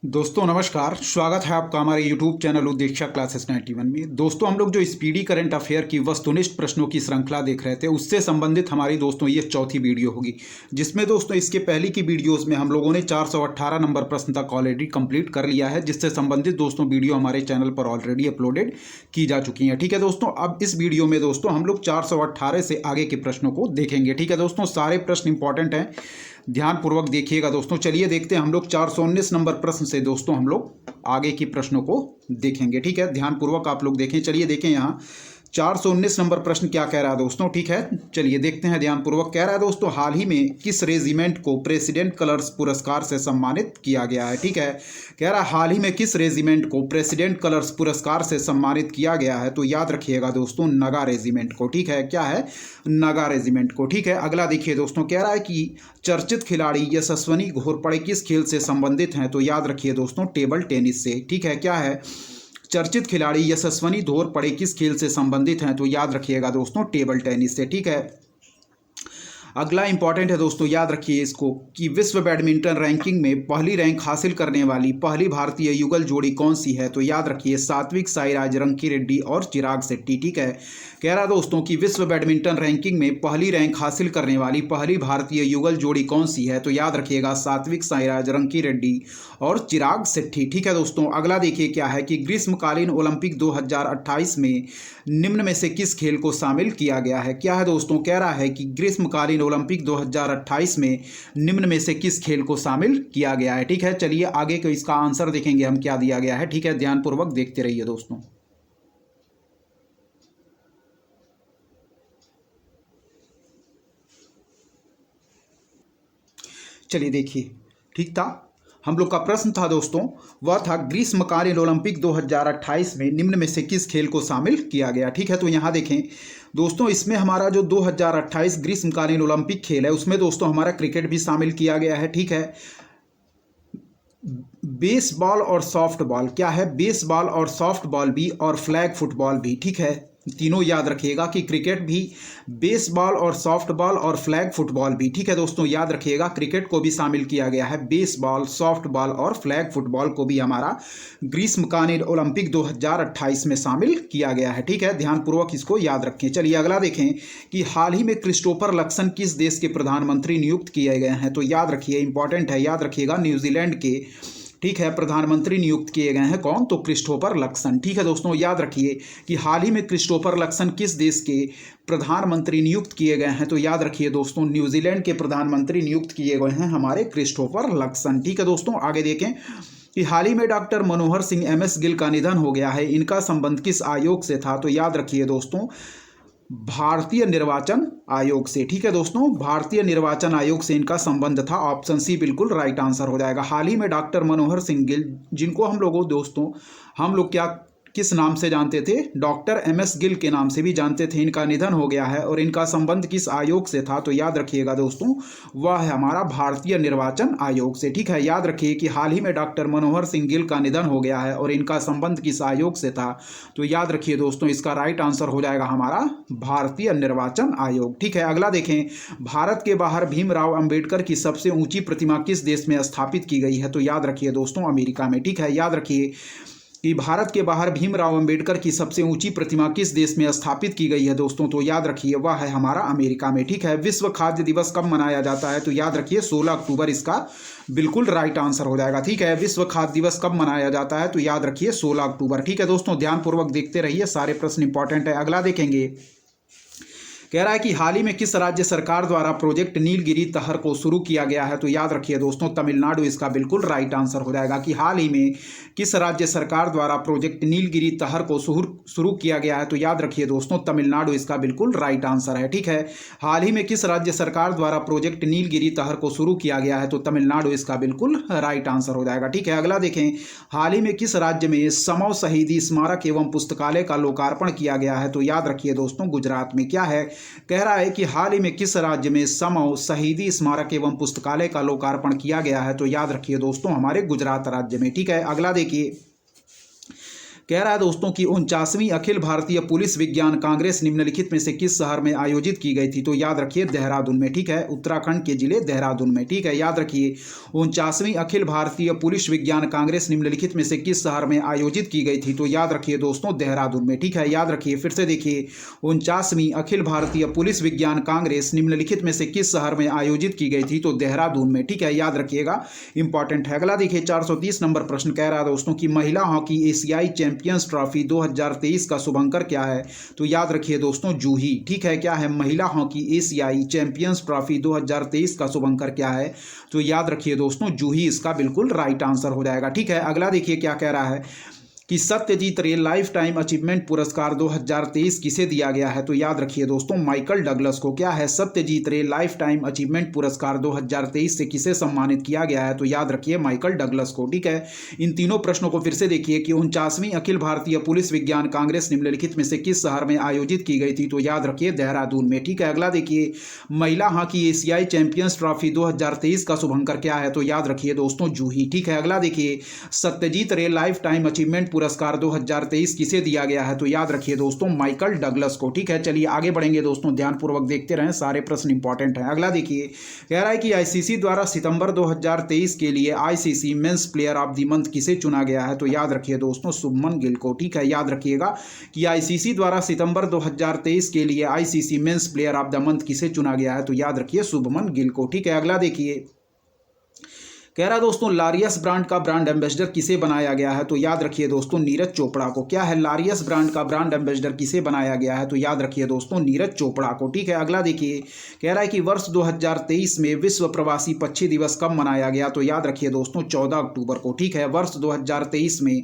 दोस्तों नमस्कार, स्वागत है आपका हमारे YouTube चैनल उद्दीक्षा क्लासेस 91 में। दोस्तों हम लोग जो स्पीडी करंट अफेयर की वस्तुनिष्ठ प्रश्नों की श्रृंखला देख रहे थे, उससे संबंधित हमारी दोस्तों ये चौथी वीडियो होगी, जिसमें दोस्तों इसके पहले की वीडियोस में हम लोगों ने 418 नंबर प्रश्न तक ऑलरेडी कंप्लीट कर लिया है, जिससे संबंधित दोस्तों वीडियो हमारे चैनल पर ऑलरेडी अपलोडेड की जा चुकी हैं। ठीक है दोस्तों, अब इस वीडियो में दोस्तों हम लोग 418 से आगे के प्रश्नों को देखेंगे। ठीक है दोस्तों, सारे प्रश्न इंपॉर्टेंट हैं, ध्यानपूर्वक देखिएगा दोस्तों। चलिए देखते हैं, हम लोग 419 नंबर प्रश्न से दोस्तों हम लोग आगे की प्रश्नों को देखेंगे। ठीक है, ध्यानपूर्वक आप लोग देखें। चलिए देखें यहाँ 419 नंबर प्रश्न क्या कह रहा है दोस्तों। ठीक है, चलिए देखते हैं ध्यानपूर्वक। कह रहा है दोस्तों, हाल ही में किस रेजिमेंट को प्रेसिडेंट कलर्स पुरस्कार से सम्मानित किया गया है। ठीक है, कह रहा है हाल ही में किस रेजिमेंट को प्रेसिडेंट कलर्स पुरस्कार से सम्मानित किया गया है, तो याद रखिएगा दोस्तों नगा रेजिमेंट को। ठीक है, क्या है, नगा रेजिमेंट को। ठीक है, अगला देखिए दोस्तों, कह रहा है कि चर्चित खिलाड़ी यशस्विनी घोरपड़े किस खेल से संबंधित हैं, तो याद रखिए दोस्तों टेबल टेनिस से। ठीक है, क्या है, चर्चित खिलाड़ी यशस्विनी घोरपड़े किस खेल से संबंधित हैं, तो याद रखिएगा दोस्तों टेबल टेनिस से। ठीक है, अगला इंपॉर्टेंट है दोस्तों, याद रखिए इसको, कि विश्व बैडमिंटन रैंकिंग में पहली रैंक हासिल करने वाली पहली भारतीय युगल जोड़ी कौन सी है, तो याद रखिए सात्विक साईराज रंकीरेड्डी और चिराग शेट्टी। ठीक है, कह रहा दोस्तों कि विश्व बैडमिंटन रैंकिंग में पहली रैंक हासिल करने वाली पहली भारतीय युगल जोड़ी कौन सी है, तो याद रखिएगा सात्विक साईराज रंकीरेड्डी और चिराग शेट्टी। ठीक है दोस्तों, अगला देखिए क्या है, कि ग्रीष्मकालीन ओलंपिक 2028 में निम्न में से किस खेल को शामिल किया गया है। क्या है दोस्तों, कह रहा है कि ग्रीष्मकालीन ओलंपिक 2028 में निम्न में से किस खेल को शामिल किया गया है। ठीक है, चलिए आगे को इसका आंसर देखेंगे हम क्या दिया गया है। ठीक है, ध्यानपूर्वक देखते रहिए दोस्तों। चलिए देखिए, ठीक था, हम लोग का प्रश्न था दोस्तों, वह था ग्रीष्मकालीन ओलंपिक 2028 में निम्न में से किस खेल को शामिल किया गया। ठीक है, तो यहाँ देखें दोस्तों, इसमें हमारा जो 2028 ग्रीष्मकालीन ओलंपिक खेल है, उसमें दोस्तों हमारा क्रिकेट भी शामिल किया गया है। ठीक है, बेसबॉल और सॉफ्टबॉल, क्या है, बेसबॉल और सॉफ्टबॉल भी और फ्लैग फुटबॉल भी। ठीक है, तीनों याद रखिएगा कि क्रिकेट भी, बेसबॉल और सॉफ्टबॉल और फ्लैग फुटबॉल भी। ठीक है दोस्तों, याद रखिएगा क्रिकेट को भी शामिल किया गया है, बेसबॉल, सॉफ्टबॉल और फ्लैग फुटबॉल को भी हमारा ग्रीष्मकालीन ओलंपिक 2028 में शामिल किया गया है। ठीक है, ध्यानपूर्वक इसको याद रखें। चलिए अगला देखें, कि हाल ही में क्रिस्टोफर लक्सन किस देश के प्रधानमंत्री नियुक्त किए गए हैं, तो याद रखिए, इंपॉर्टेंट है, याद रखिएगा न्यूजीलैंड के, ठीक है, प्रधानमंत्री नियुक्त किए गए हैं। कौन, तो क्रिस्टोफर लक्सन। ठीक है दोस्तों, याद रखिए कि हाल ही में क्रिस्टोफर लक्सन किस देश के प्रधानमंत्री नियुक्त किए गए हैं, तो याद रखिए दोस्तों न्यूजीलैंड के प्रधानमंत्री नियुक्त किए गए हैं हमारे क्रिस्टोफर लक्सन। ठीक है दोस्तों, आगे देखें कि हाल ही में डॉक्टर मनोहर सिंह MS गिल का निधन हो गया है, इनका संबंध किस आयोग से था, तो याद रखिए दोस्तों भारतीय निर्वाचन आयोग से। ठीक है दोस्तों, भारतीय निर्वाचन आयोग से इनका संबंध था। ऑप्शन सी बिल्कुल राइट आंसर हो जाएगा। हाल ही में डॉक्टर मनोहर सिंह गिल, जिनको हम लोगों दोस्तों हम लोग क्या किस नाम से जानते थे, डॉक्टर MS गिल के नाम से भी जानते थे, इनका निधन हो गया है और इनका संबंध किस आयोग से था, तो याद रखिएगा दोस्तों वह है हमारा भारतीय निर्वाचन आयोग से। ठीक है, याद रखिए कि हाल ही में डॉक्टर मनोहर सिंह गिल का निधन हो गया है और इनका संबंध किस आयोग से था, तो याद रखिए दोस्तों इसका राइट आंसर हो जाएगा हमारा भारतीय निर्वाचन आयोग। ठीक है, अगला देखें, भारत के बाहर भीमराव अंबेडकर की सबसे ऊंची प्रतिमा किस देश में स्थापित की गई है, तो याद रखिए दोस्तों अमेरिका में। ठीक है, याद रखिए कि भारत के बाहर भीमराव अंबेडकर की सबसे ऊंची प्रतिमा किस देश में स्थापित की गई है दोस्तों, तो याद रखिए वह है हमारा अमेरिका में। ठीक है, विश्व खाद्य दिवस कब मनाया जाता है, तो याद रखिए 16 अक्टूबर इसका बिल्कुल राइट आंसर हो जाएगा। ठीक है, विश्व खाद्य दिवस कब मनाया जाता है, तो याद रखिए 16 अक्टूबर। ठीक है दोस्तों, ध्यानपूर्वक देखते रहिए, सारे प्रश्न इंपॉर्टेंट है। अगला देखेंगे, कह रहा है कि हाल ही में किस राज्य सरकार द्वारा प्रोजेक्ट नीलगिरी तहर को शुरू किया गया है, तो याद रखिए दोस्तों तमिलनाडु इसका बिल्कुल राइट आंसर हो जाएगा। कि हाल ही में किस राज्य सरकार द्वारा प्रोजेक्ट नीलगिरी तहर को शुरू किया गया है, तो याद रखिए दोस्तों तमिलनाडु इसका बिल्कुल राइट आंसर है। ठीक है, हाल ही में किस राज्य सरकार द्वारा प्रोजेक्ट नीलगिरी तहर को शुरू किया गया है, तो तमिलनाडु इसका बिल्कुल राइट आंसर हो जाएगा। ठीक है, अगला देखें, हाल ही में किस राज्य में समौ शहीदी स्मारक एवं पुस्तकालय का लोकार्पण किया गया है, तो याद रखिए दोस्तों गुजरात में। क्या है, कह रहा है कि हाल ही में किस राज्य में समौ शहीदी स्मारक एवं पुस्तकालय का लोकार्पण किया गया है, तो याद रखिए दोस्तों हमारे गुजरात राज्य में। ठीक है, अगला देखिए, कह रहा है दोस्तों कि 49वीं अखिल भारतीय पुलिस विज्ञान कांग्रेस निम्नलिखित में से किस शहर में आयोजित की गई थी? तो याद रखिए देहरादून में, ठीक है, उत्तराखंड के जिले देहरादून में, ठीक है, याद रखिए 49वीं अखिल भारतीय पुलिस विज्ञान कांग्रेस निम्नलिखित में से किस शहर में आयोजित की गई थी? तो याद रखिए दोस्तों देहरादून में, ठीक है, याद रखिए। फिर से देखिए 49वीं अखिल भारतीय पुलिस विज्ञान कांग्रेस निम्नलिखित में से किस शहर में आयोजित की गई थी? तो देहरादून में, ठीक है, याद रखिएगा, इंपॉर्टेंट है। अगला देखिए 430 नंबर प्रश्न कह रहा है दोस्तों कि महिला हॉकी एशियाई चैंपियंस ट्रॉफी 2023 का शुभंकर क्या है? तो याद रखिए दोस्तों जूही, ठीक है, क्या है? महिला हॉकी एशियाई चैंपियंस ट्रॉफी 2023 का शुभंकर क्या है? तो याद रखिए दोस्तों जूही इसका बिल्कुल राइट आंसर हो जाएगा, ठीक है। अगला देखिए क्या कह रहा है कि सत्यजीत रे लाइफ टाइम अचीवमेंट पुरस्कार 2023 किसे दिया गया है? तो याद रखिए दोस्तों माइकल डगलस को। क्या है? सत्यजीत रे लाइफ टाइम अचीवमेंट पुरस्कार 2023 से किसे सम्मानित किया गया है? तो याद रखिए माइकल डगलस को, ठीक है। इन तीनों प्रश्नों को फिर से देखिए कि 49वीं अखिल भारतीय पुलिस विज्ञान कांग्रेस निम्नलिखित में से किस शहर में आयोजित की गई थी? तो याद रखिए देहरादून में, ठीक है। अगला देखिए महिला हॉकी एशियाई चैंपियंस ट्रॉफी 2023 का शुभंकर क्या है? तो याद रखिए दोस्तों जूही, ठीक है। अगला देखिए सत्यजीत रे लाइफ टाइम अचीवमेंट पुरस्कार 2023 किसे दिया गया है? तो याद रखिए दोस्तों माइकल डगलस को, ठीक है। चलिए आगे बढ़ेंगे दोस्तों, ध्यानपूर्वक देखते रहें, सारे प्रश्न इंपॉर्टेंट हैं। अगला देखिए कह रहा है कि आईसीसी द्वारा सितंबर 2023 के लिए ICC men's player of the month किसे चुना गया है? तो याद रखिए दोस्तों शुभमन गिल को, ठीक है। याद रखिएगा कि आईसीसी द्वारा सितंबर 2023 के लिए ICC men's player of the month किसे चुना गया है? तो याद रखिए शुभमन गिल को, ठीक है। अगला देखिए कह रहा है दोस्तों लारियस ब्रांड का ब्रांड एम्बेसडर किसे बनाया गया है? तो याद रखिए दोस्तों नीरज चोपड़ा को। क्या है? लारियस ब्रांड का ब्रांड एम्बेसडर किसे बनाया गया है? तो याद रखिए दोस्तों नीरज चोपड़ा को, ठीक है। अगला देखिए कह रहा है कि वर्ष 2023 में विश्व प्रवासी पक्षी दिवस कब मनाया गया? तो याद रखिए दोस्तों 14 अक्टूबर को, ठीक है। वर्ष 2023 में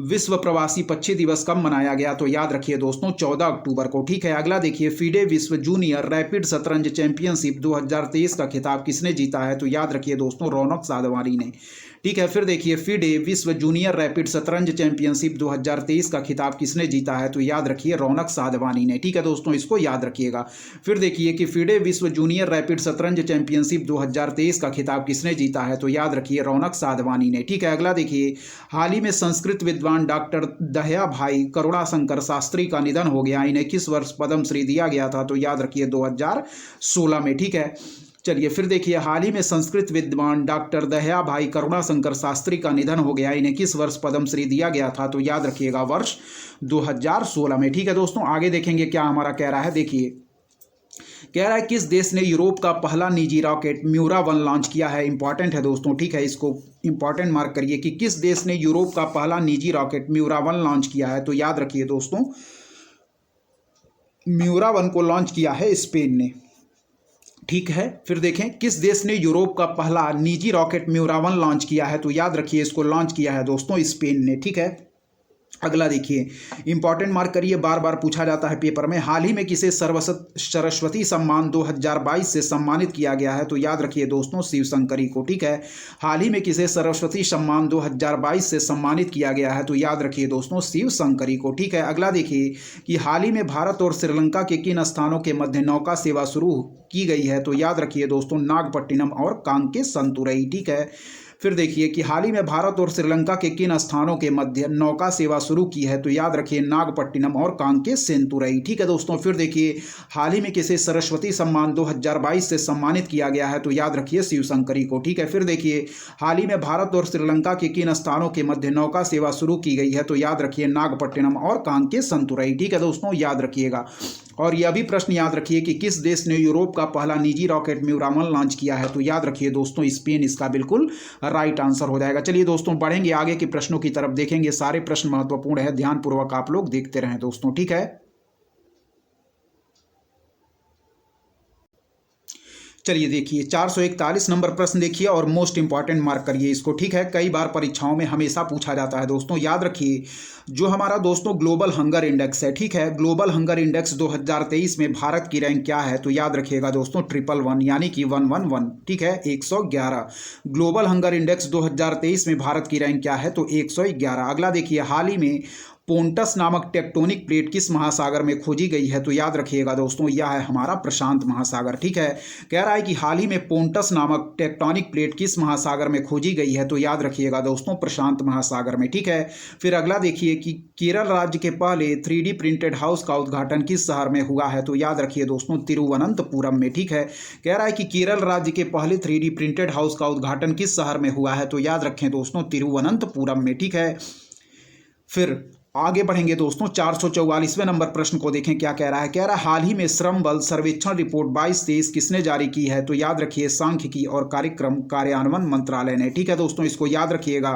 विश्व प्रवासी पक्षी दिवस कब मनाया गया? तो याद रखिए दोस्तों 14 अक्टूबर को, ठीक है। अगला देखिए फीडे विश्व जूनियर रैपिड शतरंज चैंपियनशिप 2023 का खिताब किसने जीता है? तो याद रखिए दोस्तों रौनक साधवानी ने, ठीक है। फिर देखिए फीडे विश्व जूनियर रैपिड शतरंज चैंपियनशिप 2023 का खिताब किसने जीता है? तो याद रखिए रौनक साधवानी ने, ठीक है दोस्तों, इसको याद रखिएगा। फिर देखिए कि फीडे विश्व जूनियर रैपिड शतरंज चैंपियनशिप 2023 का खिताब किसने जीता है? तो याद रखिए रौनक साधवानी ने, ठीक है। अगला देखिए हाल ही में संस्कृत विद्वान डॉक्टर दह्या भाई करुणाशंकर शास्त्री का निधन हो गया, इन्हें किस वर्ष पद्मश्री दिया गया था? तो याद रखिए 2016 में, ठीक है। चलिए फिर देखिए हाल ही में संस्कृत विद्वान डॉक्टर दह्या भाई करुणाशंकर शास्त्री का निधन हो गया, इन्हें किस वर्ष पद्मश्री दिया गया था? तो याद रखिएगा वर्ष 2016 में, ठीक है दोस्तों। आगे देखेंगे क्या हमारा कह रहा है, देखिए कह रहा है किस देश ने यूरोप का पहला निजी रॉकेट म्यूरा 1 लॉन्च किया है? इंपॉर्टेंट है दोस्तों, ठीक है, इसको इंपॉर्टेंट मार्क करिए कि किस देश ने यूरोप का पहला निजी रॉकेट म्यूरा 1 लॉन्च किया है? तो याद रखिए दोस्तों म्यूरा 1 को लॉन्च किया है स्पेन ने, ठीक है। फिर देखें किस देश ने यूरोप का पहला निजी रॉकेट म्यूरा 1 लॉन्च किया है? तो याद रखिए इसको लॉन्च किया है दोस्तों स्पेन ने, ठीक है। अगला देखिए इंपॉर्टेंट मार्क करिए, बार बार पूछा जाता है पेपर में, हाल ही में किसे सरस्वती सम्मान 2022 से सम्मानित किया गया है? तो याद रखिए दोस्तों शिवशंकरी को, ठीक है। हाल ही में किसे सरस्वती सम्मान 2022 से सम्मानित किया गया है? तो याद रखिए दोस्तों शिवशंकरी को, ठीक है। अगला देखिए कि हाल ही में भारत और श्रीलंका के किन स्थानों के मध्य नौका सेवा शुरू की गई है? तो याद रखिए दोस्तों नागपट्टिनम और कांके संतुरई, ठीक है। फिर देखिए कि हाल ही में भारत और श्रीलंका के किन स्थानों के मध्य नौका सेवा शुरू की है? तो याद रखिए नागपट्टिनम और कांके सेंतुरई, ठीक है दोस्तों। फिर देखिए हाल ही में किसे सरस्वती सम्मान 2022 से सम्मानित किया गया है? तो याद रखिए शिवशंकरी को, ठीक है। फिर देखिए हाल ही में भारत और श्रीलंका के किन स्थानों के मध्य नौका सेवा शुरू की गई है? तो याद रखिए नागपट्टिनम और कांके संतुरई, ठीक है दोस्तों, याद रखिएगा। और यह भी प्रश्न याद रखिए कि किस देश ने यूरोप का पहला निजी रॉकेट म्यूरा 1 लॉन्च किया है? तो याद रखिए दोस्तों स्पेन इसका बिल्कुल राइट आंसर हो जाएगा। चलिए दोस्तों बढ़ेंगे आगे के प्रश्नों की तरफ, देखेंगे सारे प्रश्न महत्वपूर्ण है, ध्यानपूर्वक आप लोग देखते रहें दोस्तों, ठीक है। चलिए देखिए 441 नंबर प्रश्न देखिए और मोस्ट इंपॉर्टेंट मार्क करिए इसको, ठीक है। कई बार परीक्षाओं में हमेशा पूछा जाता है दोस्तों, याद रखिए जो हमारा दोस्तों ग्लोबल हंगर इंडेक्स है, ठीक है। ग्लोबल हंगर इंडेक्स 2023 में भारत की रैंक क्या है? तो याद रखिएगा दोस्तों 111 यानी कि 111, ठीक है, 111। ग्लोबल हंगर इंडेक्स 2023 में भारत की रैंक क्या है? तो 111। अगला देखिए हाल ही में पोंटस नामक टेक्टोनिक प्लेट किस महासागर में खोजी गई है? तो याद रखिएगा दोस्तों, यह है हमारा प्रशांत महासागर। ठीक है, कह रहा है कि हाल ही में पोंटस नामक टेक्टोनिक प्लेट किस महासागर में खोजी गई है? तो याद रखिएगा दोस्तों, प्रशांत महासागर में। ठीक है, फिर अगला देखिए कि केरल राज्य के पहले 3D प्रिंटेड हाउस का उद्घाटन किस शहर में हुआ है? तो याद रखिए दोस्तों, तिरुवनंतपुरम में। ठीक है, कह रहा है कि केरल राज्य के पहले 3D प्रिंटेड हाउस का उद्घाटन किस शहर में हुआ है? तो याद रखें दोस्तों, तिरुवनंतपुरम में। ठीक है, फिर आगे बढ़ेंगे दोस्तों, 444वें नंबर प्रश्न को देखें क्या कह रहा है। कह रहा है हाल ही में श्रम बल सर्वेक्षण रिपोर्ट 22-23 किसने जारी की है? तो याद रखिए, सांख्यिकी और कार्यक्रम कार्यान्वयन मंत्रालय ने। ठीक है दोस्तों, इसको याद रखिएगा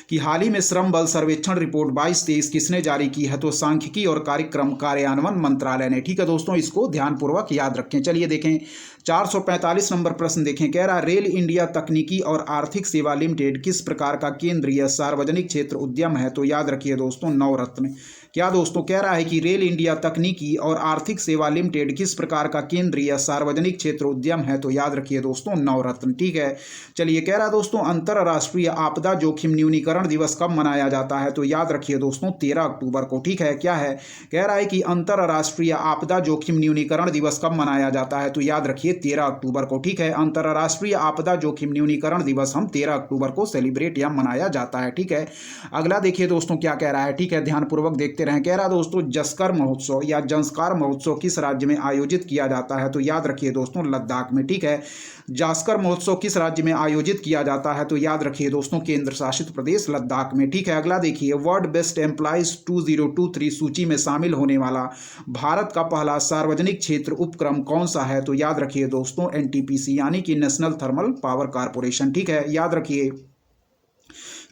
कि हाल ही में श्रम बल सर्वेक्षण रिपोर्ट 22-23 किसने जारी की है? तो सांख्यिकी और कार्यक्रम कार्यान्वयन मंत्रालय ने। ठीक है दोस्तों, इसको ध्यानपूर्वक याद रखें। चलिए देखें 445 नंबर प्रश्न देखें। कह रहा रेल इंडिया तकनीकी और आर्थिक सेवा लिमिटेड किस प्रकार का केंद्रीय सार्वजनिक क्षेत्र उद्यम है? तो याद रखिए दोस्तों, नवरत्न। क्या दोस्तों, कह रहा है कि रेल इंडिया तकनीकी और आर्थिक सेवा लिमिटेड किस प्रकार का केंद्रीय सार्वजनिक क्षेत्र उद्यम है? तो याद रखिए दोस्तों, नवरत्न। ठीक है, चलिए कह रहा है दोस्तों अंतर्राष्ट्रीय आपदा जोखिम न्यूनीकरण दिवस कब मनाया जाता है? तो याद रखिए दोस्तों, 13 अक्टूबर को। ठीक है, क्या है, कह रहा है कि अंतर्राष्ट्रीय आपदा जोखिम न्यूनीकरण दिवस कब मनाया जाता है? तो याद रखिए 13 अक्टूबर को। ठीक है, अंतर्राष्ट्रीय आपदा जोखिम न्यूनीकरण दिवस हम 13 अक्टूबर को सेलिब्रेट या मनाया जाता है। ठीक है, अगला देखिए दोस्तों क्या कह रहा है। ठीक है, ध्यानपूर्वक देखते रहें। कह रहा दोस्तों जस्कर महोत्सव या जंस्कार महोत्सव किस राज्य में आयोजित किया जाता है? तो याद रखिए दोस्तों, लद्दाख में। ठीक है, जास्कर महोत्सव किस राज्य में आयोजित किया जाता है? तो याद रखिए दोस्तों, केंद्र शासित प्रदेश लद्दाख में। ठीक है, अगला देखिए वर्ल्ड बेस्ट एम्प्लॉइज 2023 सूची में शामिल होने वाला भारत का पहला सार्वजनिक क्षेत्र उपक्रम कौन सा है? तो याद रखिए दोस्तों, NTPC यानी कि नेशनल थर्मल पावर कारपोरेशन। ठीक है, याद रखिए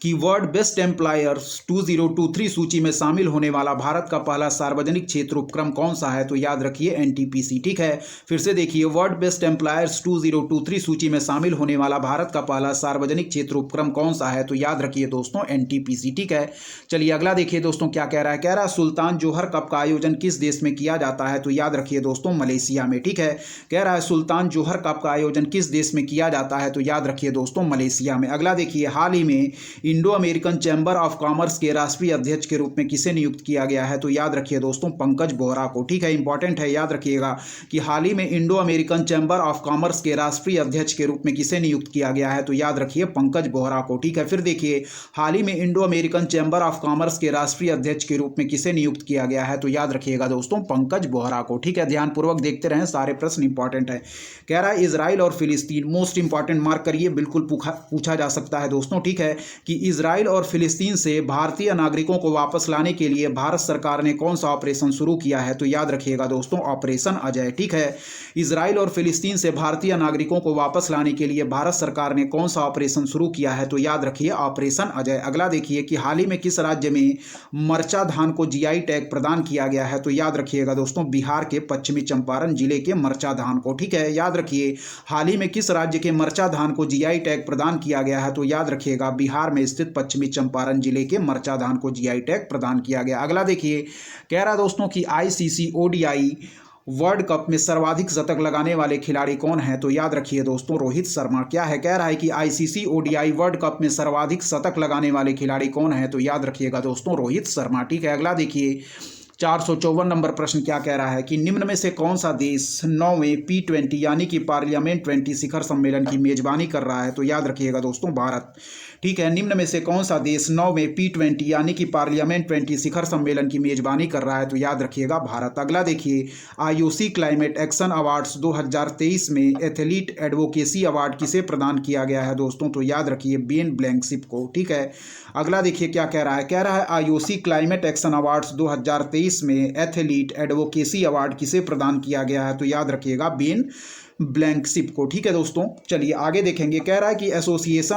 कि वर्ल्ड बेस्ट एम्प्लॉयर्स 2023 सूची में शामिल होने वाला भारत का पहला सार्वजनिक क्षेत्र उपक्रम कौन सा है? तो याद रखिए NTPC। ठीक है, फिर से देखिए वर्ल्ड बेस्ट एम्प्लॉयर्स 2023 सूची में शामिल होने वाला भारत का पहला सार्वजनिक क्षेत्र उपक्रम कौन सा है? तो याद रखिए दोस्तों, NTPC। ठीक है, चलिए अगला देखिए दोस्तों क्या कह रहा है। कह रहा है सुल्तान जोहर कप का आयोजन किस देश में किया जाता है? तो याद रखिए दोस्तों, मलेशिया में। ठीक है, कह रहा है सुल्तान जोहर कप का आयोजन किस देश में किया जाता है? तो याद रखिए दोस्तों, मलेशिया में। अगला देखिए हाल ही में Indo American chamber of commerce के राष्ट्रीय अध्यक्ष के रूप में किसे नियुक्त किया गया है? तो याद रखिए दोस्तों, पंकज बोहरा को। ठीक है, इंपॉर्टेंट है, याद रखिएगा कि हाल ही में Indo American chamber of commerce के राष्ट्रीय अध्यक्ष के रूप में किसे नियुक्त किया गया है? तो याद रखिए पंकज बोहरा को। ठीक है, फिर देखिए हाल ही में Indo American chamber of commerce के राष्ट्रीय अध्यक्ष के रूप में किसे नियुक्त किया गया है? तो याद रखिएगा दोस्तों, पंकज बोहरा को। ठीक है, ध्यानपूर्वक देखते रहें, सारे प्रश्न इंपॉर्टेंट है। कह रहा है इजराइल और फिलिस्तीन, मोस्ट इंपॉर्टेंट, मार्क करिए, बिल्कुल पूछा जा सकता है दोस्तों। ठीक है, कि इजराइल और फिलिस्तीन से भारतीय नागरिकों को वापस लाने के लिए भारत सरकार ने कौन सा ऑपरेशन शुरू किया है? तो याद रखिएगा दोस्तों, ऑपरेशन अजय। ठीक है, इजराइल और फिलिस्तीन से भारतीय नागरिकों को वापस लाने के लिए भारत सरकार ने कौन सा ऑपरेशन शुरू किया है? तो याद रखिए ऑपरेशन अजय। अगला देखिए कि हाल ही में किस राज्य में मरचा धान को GI टैग प्रदान किया गया है? तो याद रखिएगा दोस्तों, बिहार के पश्चिमी चंपारण जिले के मरचा धान को। ठीक है, याद रखिए हाल ही में किस राज्य के मरचा धान को GI टैग प्रदान किया गया है? तो याद रखिएगा बिहार में स्थित पश्चिमी चंपारण जिले के मरचा धान को GI टैग प्रदान किया गया। अगला देखिए कह रहा दोस्तों कि ICC ODI वर्ल्ड कप में सर्वाधिक शतक लगाने वाले खिलाड़ी कौन है? तो याद रखिए दोस्तों, रोहित शर्मा। क्या है, कह रहा है कि ICC ODI वर्ल्ड कप में सर्वाधिक शतक लगाने वाले खिलाड़ी कौन है? तो याद रखिएगा दोस्तों, रोहित शर्मा। ठीक है, अगला देखिए 454 नंबर प्रश्न क्या कह रहा है कि निम्न में से कौन सा देश 9वें P20 यानी कि पार्लियामेंट 20 शिखर सम्मेलन की मेजबानी कर रहा है? तो याद रखिएगा दोस्तों, भारत। ठीक है, निम्न में से कौन सा देश 9वें P20 यानी कि पार्लियामेंट 20 शिखर सम्मेलन की मेजबानी कर रहा है? तो याद रखिएगा भारत। अगला देखिए IOC क्लाइमेट एक्शन अवार्ड्स 2023 में एथलीट एडवोकेसी अवार्ड किसे प्रदान किया गया है दोस्तों? तो याद रखिए बेन ब्लैंकशिप को। ठीक है, अगला देखिए क्या कह रहा है। कह रहा है IOC क्लाइमेट एक्शन अवार्ड्स 2023 में एथलीट एडवोकेसी अवार्ड किसे प्रदान किया गया है? तो याद रखिएगा बेन ब्लैंकशिप को। ठीक है दोस्तों, चलिए आगे देखेंगे। कह रहा है कि association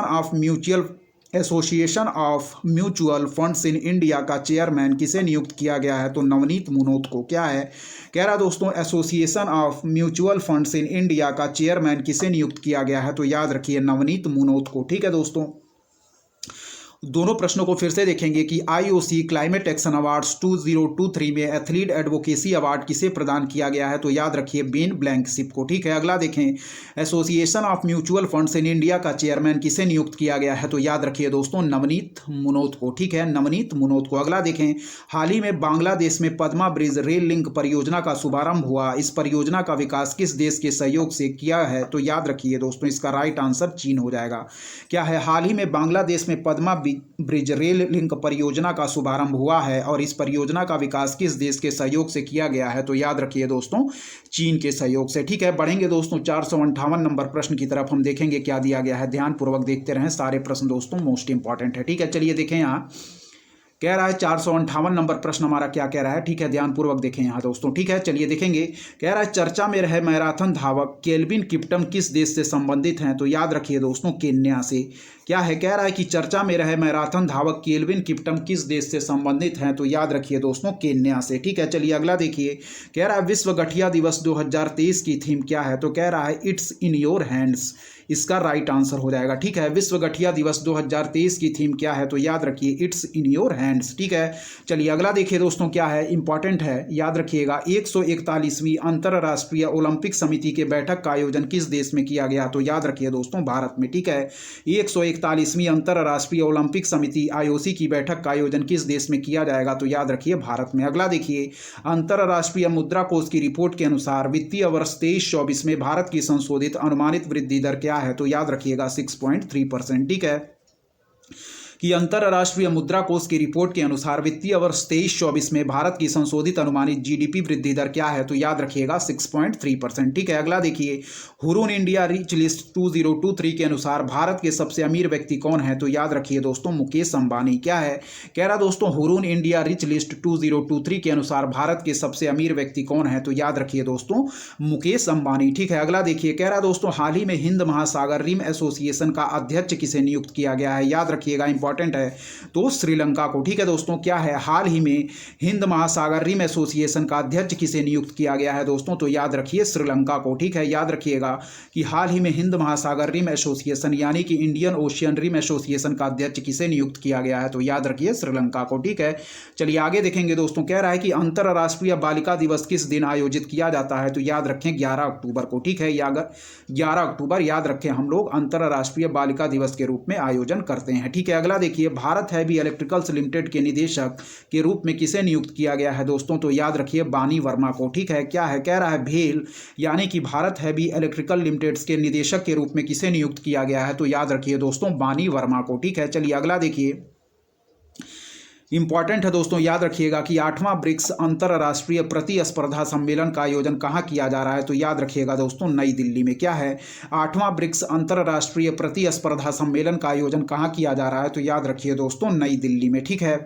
of mutual funds in India का चेयरमैन किसे नियुक्त किया गया है? तो नवनीत मुनोत को। क्या है, कह रहा दोस्तों association of mutual funds in India का चेयरमैन किसे नियुक्त किया गया है? तो याद रखिए नवनीत मुनोत को। ठीक है दोस्तों, दोनों प्रश्नों को फिर से देखेंगे कि आईओसी क्लाइमेट एक्शन अवार्ड्स 2023 में एथलीट एडवोकेसी अवार्ड किसे प्रदान किया गया है, तो याद रखिए बेन ब्लैंकशिप को। ठीक है, अगला देखें, association of mutual funds in India का चेयरमैन किसे नियुक्त किया गया है, तो याद रखिए दोस्तों नवनीत मुनोत को। ठीक है, नवनीत मुनोत को। अगला देखें, हाल ही में बांग्लादेश में पद्मा ब्रिज रेल लिंक परियोजना का शुभारंभ हुआ, इस परियोजना का विकास किस देश के सहयोग से किया है, तो याद रखिए दोस्तों इसका राइट आंसर चीन हो जाएगा। क्या है, हाल ही में बांग्लादेश में पद्मा ब्रिज रेल लिंक परियोजना का शुभारंभ हुआ है और इस परियोजना का विकास किस देश के सहयोग से किया गया है, तो याद रखिए दोस्तों चीन के सहयोग से। ठीक है, बढ़ेंगे दोस्तों 458 नंबर प्रश्न की तरफ। हम देखेंगे क्या दिया गया है, ध्यानपूर्वक देखते रहें, सारे प्रश्न दोस्तों मोस्ट इंपॉर्टेंट है। ठीक है, चलिए देखें, यहाँ कह रहा है 458 नंबर प्रश्न हमारा क्या कह रहा है। ठीक है, ध्यानपूर्वक देखें यहाँ दोस्तों। ठीक है, चलिए देखेंगे, कह रहा है चर्चा में रहे मैराथन धावक केल्विन किप्टम किस देश से संबंधित हैं, तो याद रखिए दोस्तों केन्या से। क्या है, कह रहा है कि चर्चा में रहे मैराथन धावक केल्विन किप्टम किस देश से संबंधित हैं, तो याद रखिए दोस्तों केन्या से। ठीक है, चलिए अगला देखिए, कह रहा है विश्व गठिया दिवस 2023 की थीम क्या है, तो कह रहा है इट्स इन योर हैंड्स, इसका राइट आंसर हो जाएगा। ठीक है, विश्व गठिया दिवस 2023 की थीम क्या है, तो याद रखिए इट्स इन योर हैंड्स। ठीक है, चलिए अगला देखिए दोस्तों क्या है, इंपॉर्टेंट है, याद रखिएगा 141वीं अंतर्राष्ट्रीय ओलंपिक समिति के बैठक का आयोजन किस देश में किया गया, तो याद रखिए दोस्तों भारत में। ठीक है, 141वीं अंतर्राष्ट्रीय ओलंपिक समिति आईओसी की बैठक का आयोजन किस देश में किया जाएगा, तो याद रखिए भारत में। अगला देखिए, अंतर्राष्ट्रीय मुद्रा कोष की रिपोर्ट के अनुसार वित्तीय वर्ष 23-24 में भारत की संशोधित अनुमानित वृद्धि दर क्या है, तो याद रखिएगा 6.3%। ठीक है, कि अंतर्राष्ट्रीय मुद्रा कोष की रिपोर्ट के अनुसार वित्तीय वर्ष 23-24 में भारत की संशोधित अनुमानित जीडीपी वृद्धि दर क्या है, तो याद रखिएगा 6.3%। ठीक है, अगला देखिए, हुरून इंडिया रिच लिस्ट 2023 के अनुसार भारत के सबसे अमीर व्यक्ति कौन है, तो याद रखिए दोस्तों मुकेश अंबानी। क्या है, कह रहा दोस्तों हुरून इंडिया रिच लिस्ट 2023 के अनुसार भारत के सबसे अमीर व्यक्ति कौन है, तो याद रखिए दोस्तों मुकेश अंबानी। ठीक है, अगला देखिए, कह रहा दोस्तों हाल ही में हिंद महासागर रिम एसोसिएशन का अध्यक्ष किसे नियुक्त किया गया है, याद रखिएगा इंपॉर्टेंट है, तो श्रीलंका को। ठीक है दोस्तों, क्या है, हाल ही में हिंद महासागर रिम एसोसिएशन का अध्यक्ष किसे नियुक्त किया गया है दोस्तों, तो याद रखिए श्रीलंका को। ठीक है, याद रखिएगा कि हाल ही में हिंद महासागर रिम एसोसिएशन यानी कि इंडियन ओशियन रिम एसोसिएशन का अध्यक्ष किसे नियुक्त किया गया है, तो याद रखिए श्रीलंका को। ठीक है, चलिए आगे देखेंगे दोस्तों, कह रहा है कि अंतर्राष्ट्रीय बालिका दिवस किस दिन आयोजित किया जाता है, तो याद रखें 11 अक्टूबर को। ठीक है, 11 अक्टूबर याद रखें हम लोग अंतर्राष्ट्रीय बालिका दिवस के रूप में आयोजन करते हैं। ठीक है, अगला देखिए, भारत हैवी इलेक्ट्रिकल्स लिमिटेड के निदेशक के रूप में किसे नियुक्त किया गया है दोस्तों, तो याद रखिए बानी वर्मा को। ठीक है, क्या है, कह रहा है भेल यानी कि भारत हैवी इलेक्ट्रिकल लिमिटेड के निदेशक के रूप में किसे नियुक्त किया गया है, तो याद रखिए दोस्तों बानी वर्मा को। ठीक है, चलिए अगला देखिए, इंपॉर्टेंट है दोस्तों, याद रखिएगा कि 8वां ब्रिक्स अंतर्राष्ट्रीय प्रतिस्पर्धा सम्मेलन का आयोजन कहाँ किया जा रहा है, तो याद रखिएगा दोस्तों नई दिल्ली में। क्या है, 8वां ब्रिक्स अंतर्राष्ट्रीय प्रतिस्पर्धा सम्मेलन का आयोजन कहाँ किया जा रहा है, तो याद रखिए दोस्तों नई दिल्ली में। ठीक है,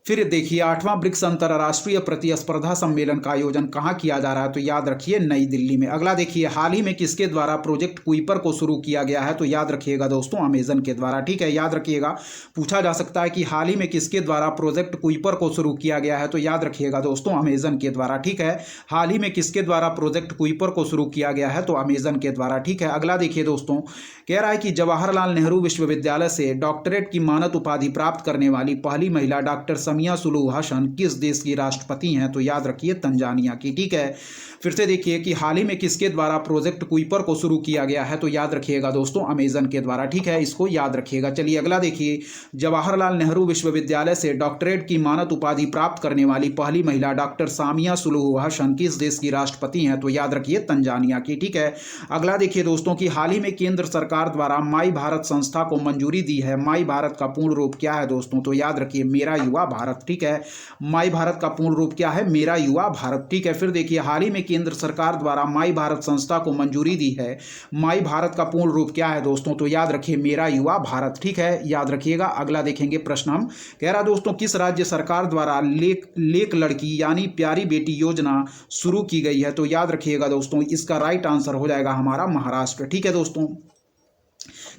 फिर देखिए 8वां ब्रिक्स अंतर्राष्ट्रीय प्रतिस्पर्धा सम्मेलन का आयोजन कहाँ किया जा रहा है, तो याद रखिए नई दिल्ली में। अगला देखिए, हाल ही में किसके द्वारा प्रोजेक्ट कुइपर को शुरू किया गया है, तो याद रखिएगा दोस्तों अमेजन के द्वारा। ठीक है, याद रखिएगा, पूछा जा सकता है कि हाल ही में किसके द्वारा प्रोजेक्ट कुइपर को शुरू किया गया है, तो याद रखिएगा दोस्तों अमेजन के द्वारा। ठीक है, हाल ही में किसके द्वारा प्रोजेक्ट कुइपर को शुरू किया गया है, तो अमेजन के द्वारा। ठीक है, अगला देखिए दोस्तों, कह रहा है कि जवाहरलाल नेहरू विश्वविद्यालय से डॉक्टरेट की मानद उपाधि प्राप्त करने वाली पहली महिला डॉक्टर समिया सुलूहु हसन किस देश की राष्ट्रपति हैं, तो याद रखिए तंजानिया की। ठीक है, फिर से देखिए कि हाल ही में किसके द्वारा प्रोजेक्ट कुइपर को शुरू किया गया है, तो याद रखिएगा दोस्तों अमेजन के द्वारा। ठीक है, इसको याद रखिएगा। चलिए अगला देखिए, जवाहरलाल नेहरू विश्वविद्यालय से डॉक्टरेट की मानद उपाधि प्राप्त करने वाली पहली महिला डॉक्टर सामिया सुलूहु हसन किस देश की राष्ट्रपति हैं, तो याद रखिए तंजानिया की। ठीक है, अगला देखिए दोस्तों कि हाल ही में केंद्र सरकार द्वारा माई भारत संस्था को मंजूरी दी है, माई भारत का पूर्ण रूप क्या है दोस्तों, तो याद रखिए मेरा युवा भारत। ठीक है, माई भारत का पूर्ण रूप क्या है, मेरा युवा भारत। ठीक है, फिर देखिए हाल ही में केंद्र सरकार द्वारा माई भारत संस्था को मंजूरी दी है, माई भारत का पूर्ण रूप क्या है दोस्तों, तो याद रखिए मेरा युवा भारत। ठीक है, याद रखिएगा। अगला देखेंगे प्रश्न हम, कह रहा दोस्तों किस राज्य सरकार द्वारा लेक लड़की यानी प्यारी बेटी योजना शुरू की गई है, तो याद रखिएगा दोस्तों इसका राइट आंसर हो जाएगा हमारा महाराष्ट्र। ठीक है दोस्तों,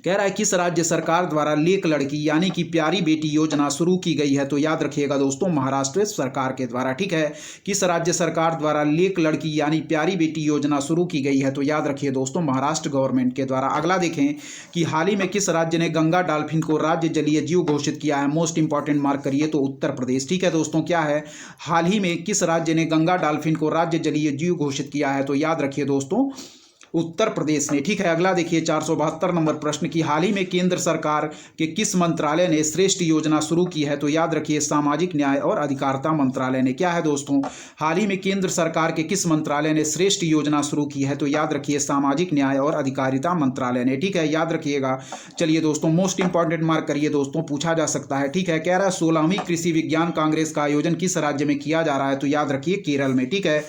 कह रहा है किस राज्य सरकार द्वारा लेक लड़की यानी कि प्यारी बेटी योजना शुरू की गई है, तो याद रखिएगा दोस्तों महाराष्ट्र सरकार के द्वारा। ठीक है, किस राज्य सरकार द्वारा लेक लड़की यानी प्यारी बेटी योजना शुरू की गई है, तो याद रखिए दोस्तों महाराष्ट्र गवर्नमेंट के द्वारा। अगला देखें कि हाल ही में किस राज्य ने गंगा डॉल्फिन को राज्य जलीय जीव घोषित किया है, मोस्ट इंपॉर्टेंट मार्क करिए, तो उत्तर प्रदेश। ठीक है दोस्तों, क्या है हाल ही में किस राज्य ने गंगा डॉल्फिन को राज्य जलीय जीव घोषित किया है, तो याद रखिए दोस्तों उत्तर प्रदेश ने। ठीक है, अगला देखिए 472 नंबर प्रश्न की हाल ही में केंद्र सरकार के किस मंत्रालय ने श्रेष्ठ योजना शुरू की है, तो याद रखिए सामाजिक न्याय और अधिकारिता मंत्रालय ने। क्या है दोस्तों, हाल ही में केंद्र सरकार के किस मंत्रालय ने श्रेष्ठ योजना शुरू की है, तो याद रखिए सामाजिक न्याय और अधिकारिता मंत्रालय ने। ठीक है, याद रखिएगा। चलिए दोस्तों मोस्ट इंपॉर्टेंट मार्क करिए दोस्तों, पूछा जा सकता है। ठीक है, कह रहा है 16वीं कृषि विज्ञान कांग्रेस का आयोजन किस राज्य में किया जा रहा है, तो याद रखिए केरल में। ठीक है,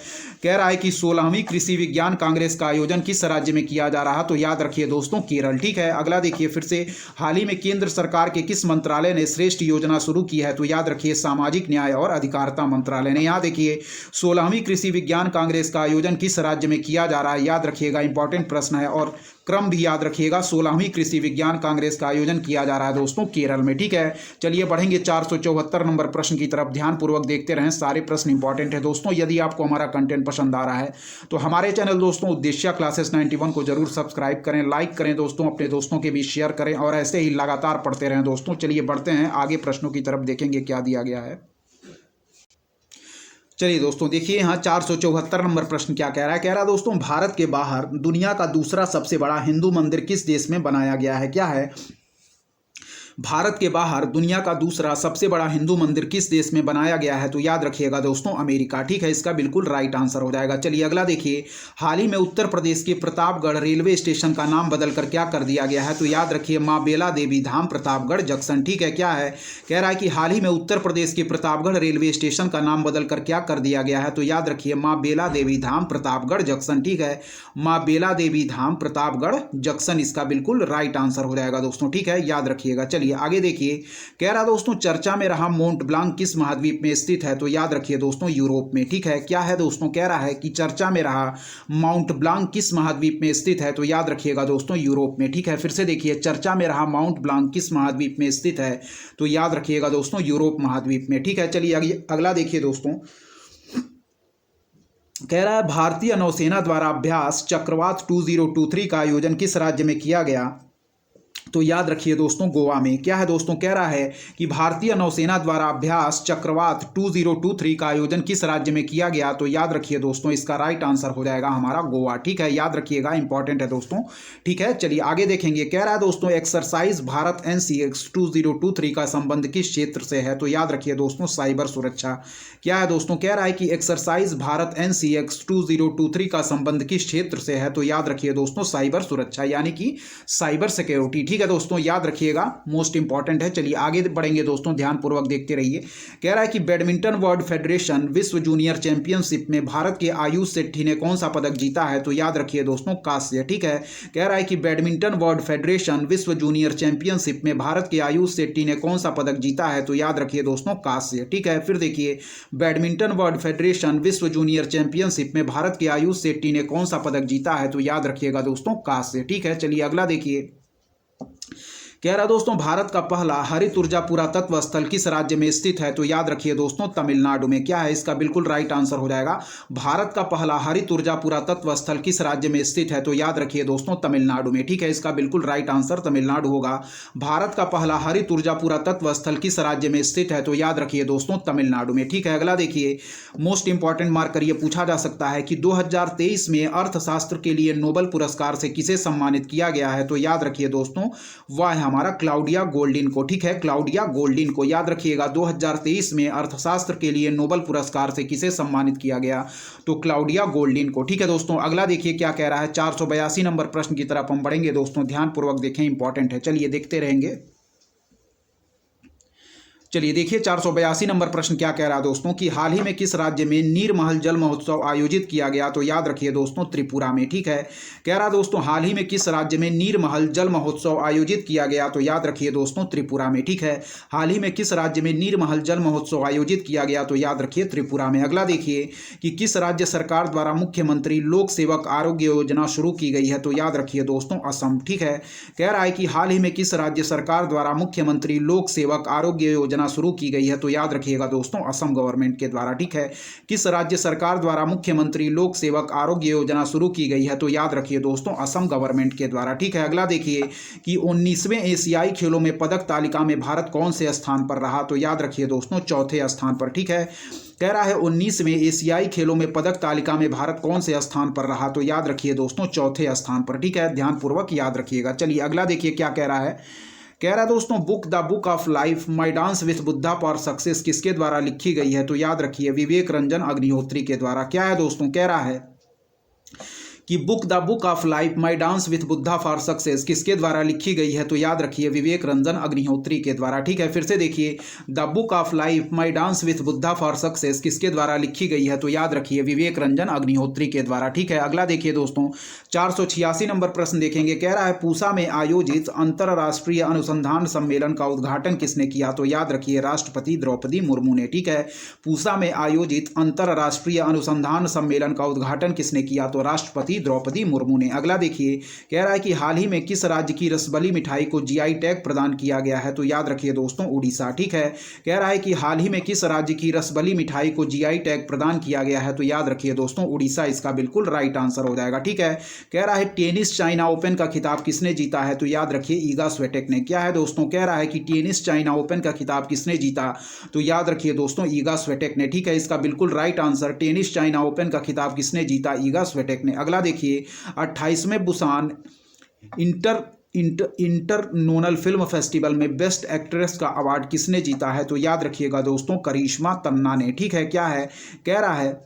कह रहा है कि 16वीं कृषि विज्ञान कांग्रेस का आयोजन किस राज्य में किया जा रहा, तो याद रखिए दोस्तों केरल। ठीक है, अगला देखिए फिर से हाल ही में केंद्र सरकार के किस मंत्रालय ने श्रेष्ठ योजना शुरू की है, तो याद रखिए सामाजिक न्याय और अधिकारिता मंत्रालय ने। यहाँ देखिए 16वीं कृषि विज्ञान कांग्रेस का आयोजन किस राज्य में किया जा रहा है, याद रखिएगा इंपॉर्टेंट प्रश्न है और क्रम भी याद रखिएगा। 16वीं कृषि विज्ञान कांग्रेस का आयोजन किया जा रहा है दोस्तों केरल में। ठीक है, चलिए बढ़ेंगे 474 नंबर प्रश्न की तरफ, ध्यानपूर्वक देखते रहें, सारे प्रश्न इंपॉर्टेंट है दोस्तों। यदि आपको हमारा कंटेंट पसंद आ रहा है तो हमारे चैनल दोस्तों उद्देश्य क्लासेस 91 को जरूर सब्सक्राइब करें, लाइक करें दोस्तों, अपने दोस्तों के बीच शेयर करें और ऐसे ही लगातार पढ़ते रहें दोस्तों। चलिए बढ़ते हैं आगे प्रश्नों की तरफ, देखेंगे क्या दिया गया है। चलिए दोस्तों देखिए यहाँ 474 नंबर प्रश्न क्या कह रहा है। कह रहा है दोस्तों भारत के बाहर दुनिया का दूसरा सबसे बड़ा हिंदू मंदिर किस देश में बनाया गया है। क्या है, भारत के बाहर दुनिया का दूसरा सबसे बड़ा हिंदू मंदिर किस देश में बनाया गया है, तो याद रखिएगा दोस्तों अमेरिका। ठीक है, इसका बिल्कुल राइट आंसर हो जाएगा। चलिए अगला देखिए हाल ही में उत्तर प्रदेश के प्रतापगढ़ रेलवे स्टेशन का नाम बदलकर क्या कर दिया गया है, तो याद रखिए माँ बेला देवी धाम प्रतापगढ़ जंक्शन। ठीक है, क्या है, कह रहा है कि हाल ही में उत्तर प्रदेश के प्रतापगढ़ रेलवे स्टेशन का नाम बदलकर क्या कर दिया गया है, तो याद रखिए माँ बेला देवी धाम प्रतापगढ़ जंक्शन। ठीक है, माँ बेला देवी धाम प्रतापगढ़ जंक्शन इसका बिल्कुल राइट आंसर हो जाएगा दोस्तों। ठीक है, याद रखिएगा। चलिए आगे देखिए, कह रहा दोस्तों चर्चा में रहा मोंट ब्लांक किस महाद्वीप में स्थित है, तो याद रखिए दोस्तों यूरोप में। ठीक है, क्या है दोस्तों, कह रहा है कि चर्चा में रहा माउंट ब्लांक किस महाद्वीप में स्थित है, तो याद रखिएगा दोस्तों यूरोप में। ठीक है, फिर से देखिए चर्चा में रहा माउंट ब्लांक किस महाद्वीप में स्थित है, तो याद रखिएगा दोस्तों यूरोप महाद्वीप में। ठीक है, चलिए अगला देखिए दोस्तों, कह रहा है भारतीय नौसेना द्वारा अभ्यास चक्रवात 2023 का आयोजन किस राज्य में किया गया, तो याद रखिए दोस्तों गोवा में। क्या है दोस्तों, कह रहा है कि भारतीय नौसेना द्वारा अभ्यास चक्रवात 2023 का आयोजन किस राज्य में किया गया, तो याद रखिए दोस्तों इसका राइट आंसर हो जाएगा हमारा गोवा। ठीक है, याद रखिएगा इंपॉर्टेंट है दोस्तों। ठीक है, चलिए आगे देखेंगे। कह रहा है दोस्तों एक्सरसाइज भारत NCX 2023 का संबंध किस क्षेत्र से है, तो याद रखिए दोस्तों साइबर सुरक्षा। क्या है दोस्तों, कह रहा है कि एक्सरसाइज भारत NCX 2023 का संबंध किस क्षेत्र से है, तो याद रखिए दोस्तों साइबर सुरक्षा यानी कि साइबर सिक्योरिटी। ठीक है दोस्तों, याद रखिएगा मोस्ट इंपॉर्टेंट है। चलिए आगे बढ़ेंगे दोस्तों, ध्यानपूर्वक देखते रहिए। कह रहा है कि बैडमिंटन वर्ल्ड फेडरेशन विश्व जूनियर चैंपियनशिप में भारत के आयुष शेट्टी ने कौन सा पदक जीता है, तो याद रखिए दोस्तों कांस्य। ठीक है, कह रहा है कि बैडमिंटन वर्ल्ड फेडरेशन विश्व जूनियर चैंपियनशिप में भारत के आयुष शेट्टी ने कौन सा पदक जीता है, तो याद रखिए दोस्तों कांस्य। ठीक है, फिर देखिए बैडमिंटन वर्ल्ड फेडरेशन विश्व जूनियर चैंपियनशिप में भारत के आयुष शेट्टी ने कौन सा पदक जीता है, तो याद रखिएगा दोस्तों कांस्य। ठीक है, चलिए अगला देखिए। कह रहा दोस्तों भारत का पहला हरित ऊर्जा पुरातत्व स्थल किस राज्य में स्थित है, तो याद रखिए दोस्तों तमिलनाडु में। क्या है, इसका बिल्कुल राइट आंसर हो जाएगा भारत का पहला हरित ऊर्जा पुरातत्व स्थल किस राज्य में स्थित है, तो याद रखिए दोस्तों तमिलनाडु में। ठीक है, इसका बिल्कुल राइट आंसर तमिलनाडु होगा। भारत का पहला हरित ऊर्जा पुरातत्व स्थल किस राज्य में स्थित है, तो याद रखिए दोस्तों तमिलनाडु में। ठीक है, अगला देखिए मोस्ट इंपॉर्टेंट मार्क करिए, पूछा जा सकता है कि 2023 में अर्थशास्त्र के लिए नोबेल पुरस्कार से किसे सम्मानित किया गया है, तो याद रखिए दोस्तों वह हमारा क्लाउडिया गोल्डिन को। ठीक है, क्लाउडिया गोल्डिन को याद रखिएगा। 2023 में अर्थशास्त्र के लिए नोबेल पुरस्कार से किसे सम्मानित किया गया, तो क्लाउडिया गोल्डिन को। ठीक है दोस्तों, अगला देखिए क्या कह रहा है। 482 नंबर प्रश्न की तरफ हम बढ़ेंगे दोस्तों, ध्यानपूर्वक देखें, इंपॉर्टेंट है। चलिए देखते रहेंगे। चलिए देखिए 482 नंबर प्रश्न क्या कह रहा है दोस्तों कि हाल ही में किस राज्य में नीरमहल जल महोत्सव आयोजित किया गया, तो याद रखिए दोस्तों त्रिपुरा में। ठीक है, कह रहा दोस्तों हाल ही में किस राज्य में नीरमहल जल महोत्सव आयोजित किया गया, तो याद रखिए दोस्तों त्रिपुरा में। ठीक है, हाल ही में किस राज्य में नीरमहल जल महोत्सव आयोजित किया गया, तो याद रखिए त्रिपुरा में। अगला देखिए कि किस राज्य सरकार द्वारा मुख्यमंत्री लोक सेवक आरोग्य योजना शुरू की गई है, तो याद रखिए दोस्तों असम। ठीक है, कह रहा है कि हाल ही में किस राज्य सरकार द्वारा मुख्यमंत्री लोक सेवक आरोग्य योजना शुरू की गई है, तो याद रखिएगा दोस्तों असम गवर्नमेंट के द्वारा। ठीक है, किस राज्य सरकार द्वारा मुख्यमंत्री लोक सेवक आरोग्य योजना शुरू की गई है, तो याद रखिए दोस्तों असम गवर्नमेंट के द्वारा। ठीक है, अगला देखिए कि 19वें एशियाई खेलों में पदक तालिका में भारत कौन से स्थान पर रहा, तो याद रखिए दोस्तों चौथे स्थान पर। ठीक है, कह रहा है 19वें एशियाई खेलों में पदक तालिका में भारत कौन से स्थान पर रहा, तो याद रखिए दोस्तों चौथे स्थान पर। ठीक है, ध्यानपूर्वक याद रखिएगा। चलिए अगला देखिए क्या कह रहा है। कह रहा है दोस्तों book the book of life my dance with Buddha for success किसके द्वारा लिखी गई है, तो याद रखिए विवेक रंजन अग्निहोत्री के द्वारा। क्या है दोस्तों, कह रहा है कि book the book of life my dance with Buddha for success किसके द्वारा लिखी गई है, तो याद रखिए विवेक रंजन अग्निहोत्री के द्वारा। ठीक है, फिर से देखिए the book of life my dance with Buddha for success किसके द्वारा लिखी गई है, तो याद रखिए विवेक रंजन अग्निहोत्री के द्वारा। ठीक है, अगला देखिए दोस्तों 486 नंबर प्रश्न देखेंगे। कह रहा है पूसा में आयोजित अंतर्राष्ट्रीय अनुसंधान सम्मेलन का उद्घाटन किसने किया, तो याद रखिए राष्ट्रपति द्रौपदी मुर्मू ने। ठीक है, पूसा में आयोजित अंतर्राष्ट्रीय अनुसंधान सम्मेलन का उद्घाटन किसने किया, तो राष्ट्रपति द्रौपदी मुर्मू ने। अगला देखिए कह रहा है कि हाल ही में किस राज्य की रसबली मिठाई को जीआई टैग प्रदान किया गया है, तो याद रखिए दोस्तों उड़ीसा। ठीक है, कह रहा है कि हाल ही में किस राज्य की रसबली मिठाई को जीआई टैग प्रदान किया गया है, तो याद रखिए दोस्तों उड़ीसा इसका बिल्कुल राइट आंसर हो जाएगा। ठीक है, कह रहा है टेनिस चाइना ओपन का खिताब किसने जीता है, तो याद रखिए ईगा स्विटेक ने। क्या है दोस्तों, कह रहा है कि टेनिस चाइना ओपन का खिताब किसने जीता, तो याद रखिए दोस्तों ईगा स्विटेक ने। ठीक है, इसका बिल्कुल right answer tennis China open का खिताब किसने जीता, ईगा स्विटेक ने। अगला देखिए 28वें बुसान इंटरनोनल फिल्म फेस्टिवल में बेस्ट एक्ट्रेस का अवार्ड किसने जीता है, तो याद रखिएगा दोस्तों करिश्मा तन्ना ने। ठीक है, क्या है, कह रहा है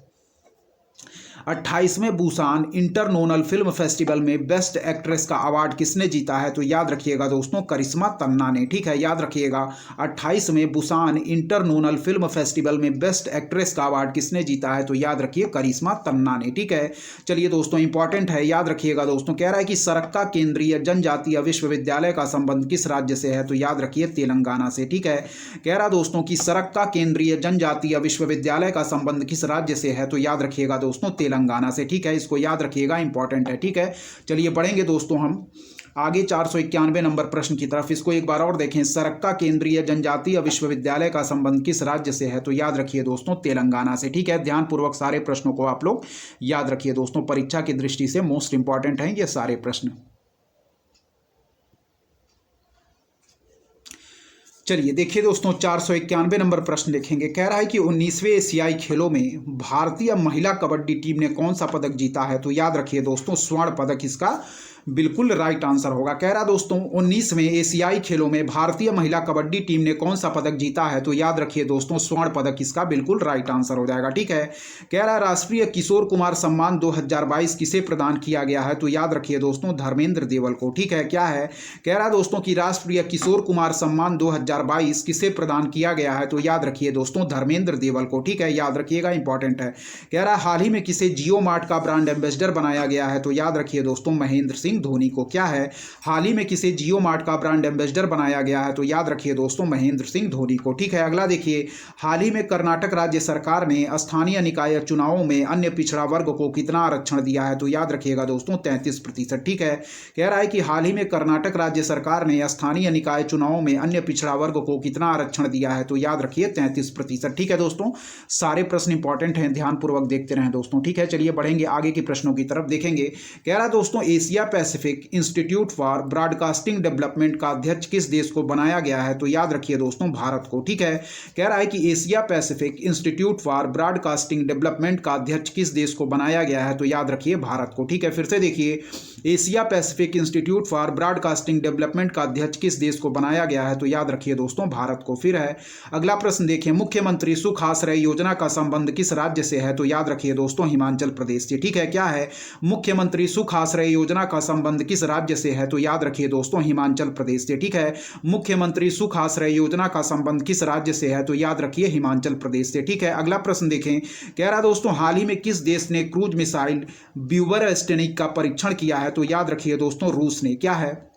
28वें बुसान इंटरनोनल फिल्म फेस्टिवल में बेस्ट एक्ट्रेस का अवार्ड किसने जीता है, तो याद रखिएगा दोस्तों करिश्मा तन्ना ने। ठीक है, याद रखिएगा 28वें बुसान इंटरनोनल फिल्म फेस्टिवल में बेस्ट एक्ट्रेस का अवार्ड किसने जीता है, तो याद रखिए करिश्मा तन्ना ने। ठीक है, चलिए दोस्तों इंपॉर्टेंट है, याद रखिएगा दोस्तों। कह रहा है कि सरक्का केंद्रीय जनजातीय विश्वविद्यालय का संबंध किस राज्य से है, तो याद रखिए तेलंगाना से। ठीक है, कह रहा दोस्तों कि सरक्का केंद्रीय जनजातीय विश्वविद्यालय का संबंध किस राज्य से है, तो याद रखिएगा दोस्तों तेलंगाना से। ठीक है, इसको याद रखिएगा, इंपॉर्टेंट है। ठीक है, चलिए बढ़ेंगे दोस्तों हम आगे 491 नंबर प्रश्न की तरफ। इसको एक बार और देखें, सरक्का केंद्रीय जनजातीय विश्वविद्यालय का संबंध किस राज्य से है, तो याद रखिए दोस्तों तेलंगाना से। ठीक है, ध्यानपूर्वक सारे प्रश्नों को आप लोग याद रखिए दोस्तों, परीक्षा की दृष्टि से मोस्ट इंपॉर्टेंट हैं ये सारे प्रश्न। चलिए देखिए दोस्तों 491 नंबर प्रश्न देखेंगे। कह रहा है कि 19वें एशियाई खेलों में भारतीय महिला कबड्डी टीम ने कौन सा पदक जीता है, तो याद रखिए दोस्तों स्वर्ण पदक इसका बिल्कुल राइट आंसर होगा। कह रहा दोस्तों 19वें एशियाई खेलों में भारतीय महिला कबड्डी टीम ने कौन सा पदक जीता है, तो याद रखिए दोस्तों स्वर्ण पदक इसका बिल्कुल राइट आंसर हो जाएगा। ठीक है, कह रहा राष्ट्रीय किशोर कुमार सम्मान 2022 किसे प्रदान किया गया है, तो याद रखिए दोस्तों धर्मेंद्र देवल को। ठीक है, क्या है, कह रहा दोस्तों कि राष्ट्रीय किशोर कुमार सम्मान 2022 किसे प्रदान किया गया है, तो याद रखिए दोस्तों धर्मेंद्र देवल को। ठीक है, याद रखिएगा, इंपॉर्टेंट है। कह रहा हाल ही में किसे जियो मार्ट का ब्रांड एम्बेसडर बनाया गया है, तो याद रखिए दोस्तों महेंद्र सिंह धोनी को। क्या है, हाल ही में किसे जियो मार्ट का ब्रांड एम्बेसडर बनाया गया है, तो याद रखिए दोस्तों महेंद्र सिंह धोनी को। ठीक है, अगला देखिए हाल ही में कर्नाटक राज्य सरकार ने स्थानीय निकाय चुनावों में अन्य पिछड़ा वर्ग को कितना आरक्षण दिया है, तो याद रखिएगा दोस्तों 33%। ठीक है, कह रहा है कि हाल ही में कर्नाटक राज्य सरकार ने स्थानीय निकाय चुनावों में अन्य पिछड़ा वर्ग को कितना आरक्षण दिया है, तो याद रखिए 33%। ठीक है दोस्तों, सारे प्रश्न इंपॉर्टेंट हैं, ध्यानपूर्वक देखते रहें दोस्तों। ठीक है, चलिए बढ़ेंगे आगे के प्रश्नों की तरफ देखेंगे। कह रहा दोस्तों Asia Pacific institute for broadcasting development का अध्यक्ष किस देश को बनाया गया है, तो याद रखिए दोस्तों भारत को। ठीक है, कह रहा है कि Asia Pacific institute for broadcasting development का अध्यक्ष किस देश को बनाया गया है, तो याद रखिए भारत को। ठीक है, फिर से देखिए Asia Pacific institute for broadcasting development का अध्यक्ष किस देश को बनाया गया है, तो याद रखिए दोस्तों भारत को। फिर है अगला प्रश्न देखिए, मुख्यमंत्री सुख आश्रय योजना का संबंध किस राज्य से है, तो याद रखिए दोस्तों हिमाचल प्रदेश से। ठीक है, क्या है, मुख्यमंत्री सुख आश्रय योजना का संबंध किस राज्य से है? तो याद रखिए दोस्तों हिमाचल प्रदेश से। ठीक है, मुख्यमंत्री सुख आश्रय योजना का संबंध किस राज्य से है? तो याद रखिए हिमाचल प्रदेश से। ठीक है, अगला प्रश्न देखें, कह रहा दोस्तों हाल ही में किस देश ने क्रूज मिसाइल ब्यूवर स्टेनिक का परीक्षण किया है? तो याद रखिए दोस्तों रूस ने। क्या है?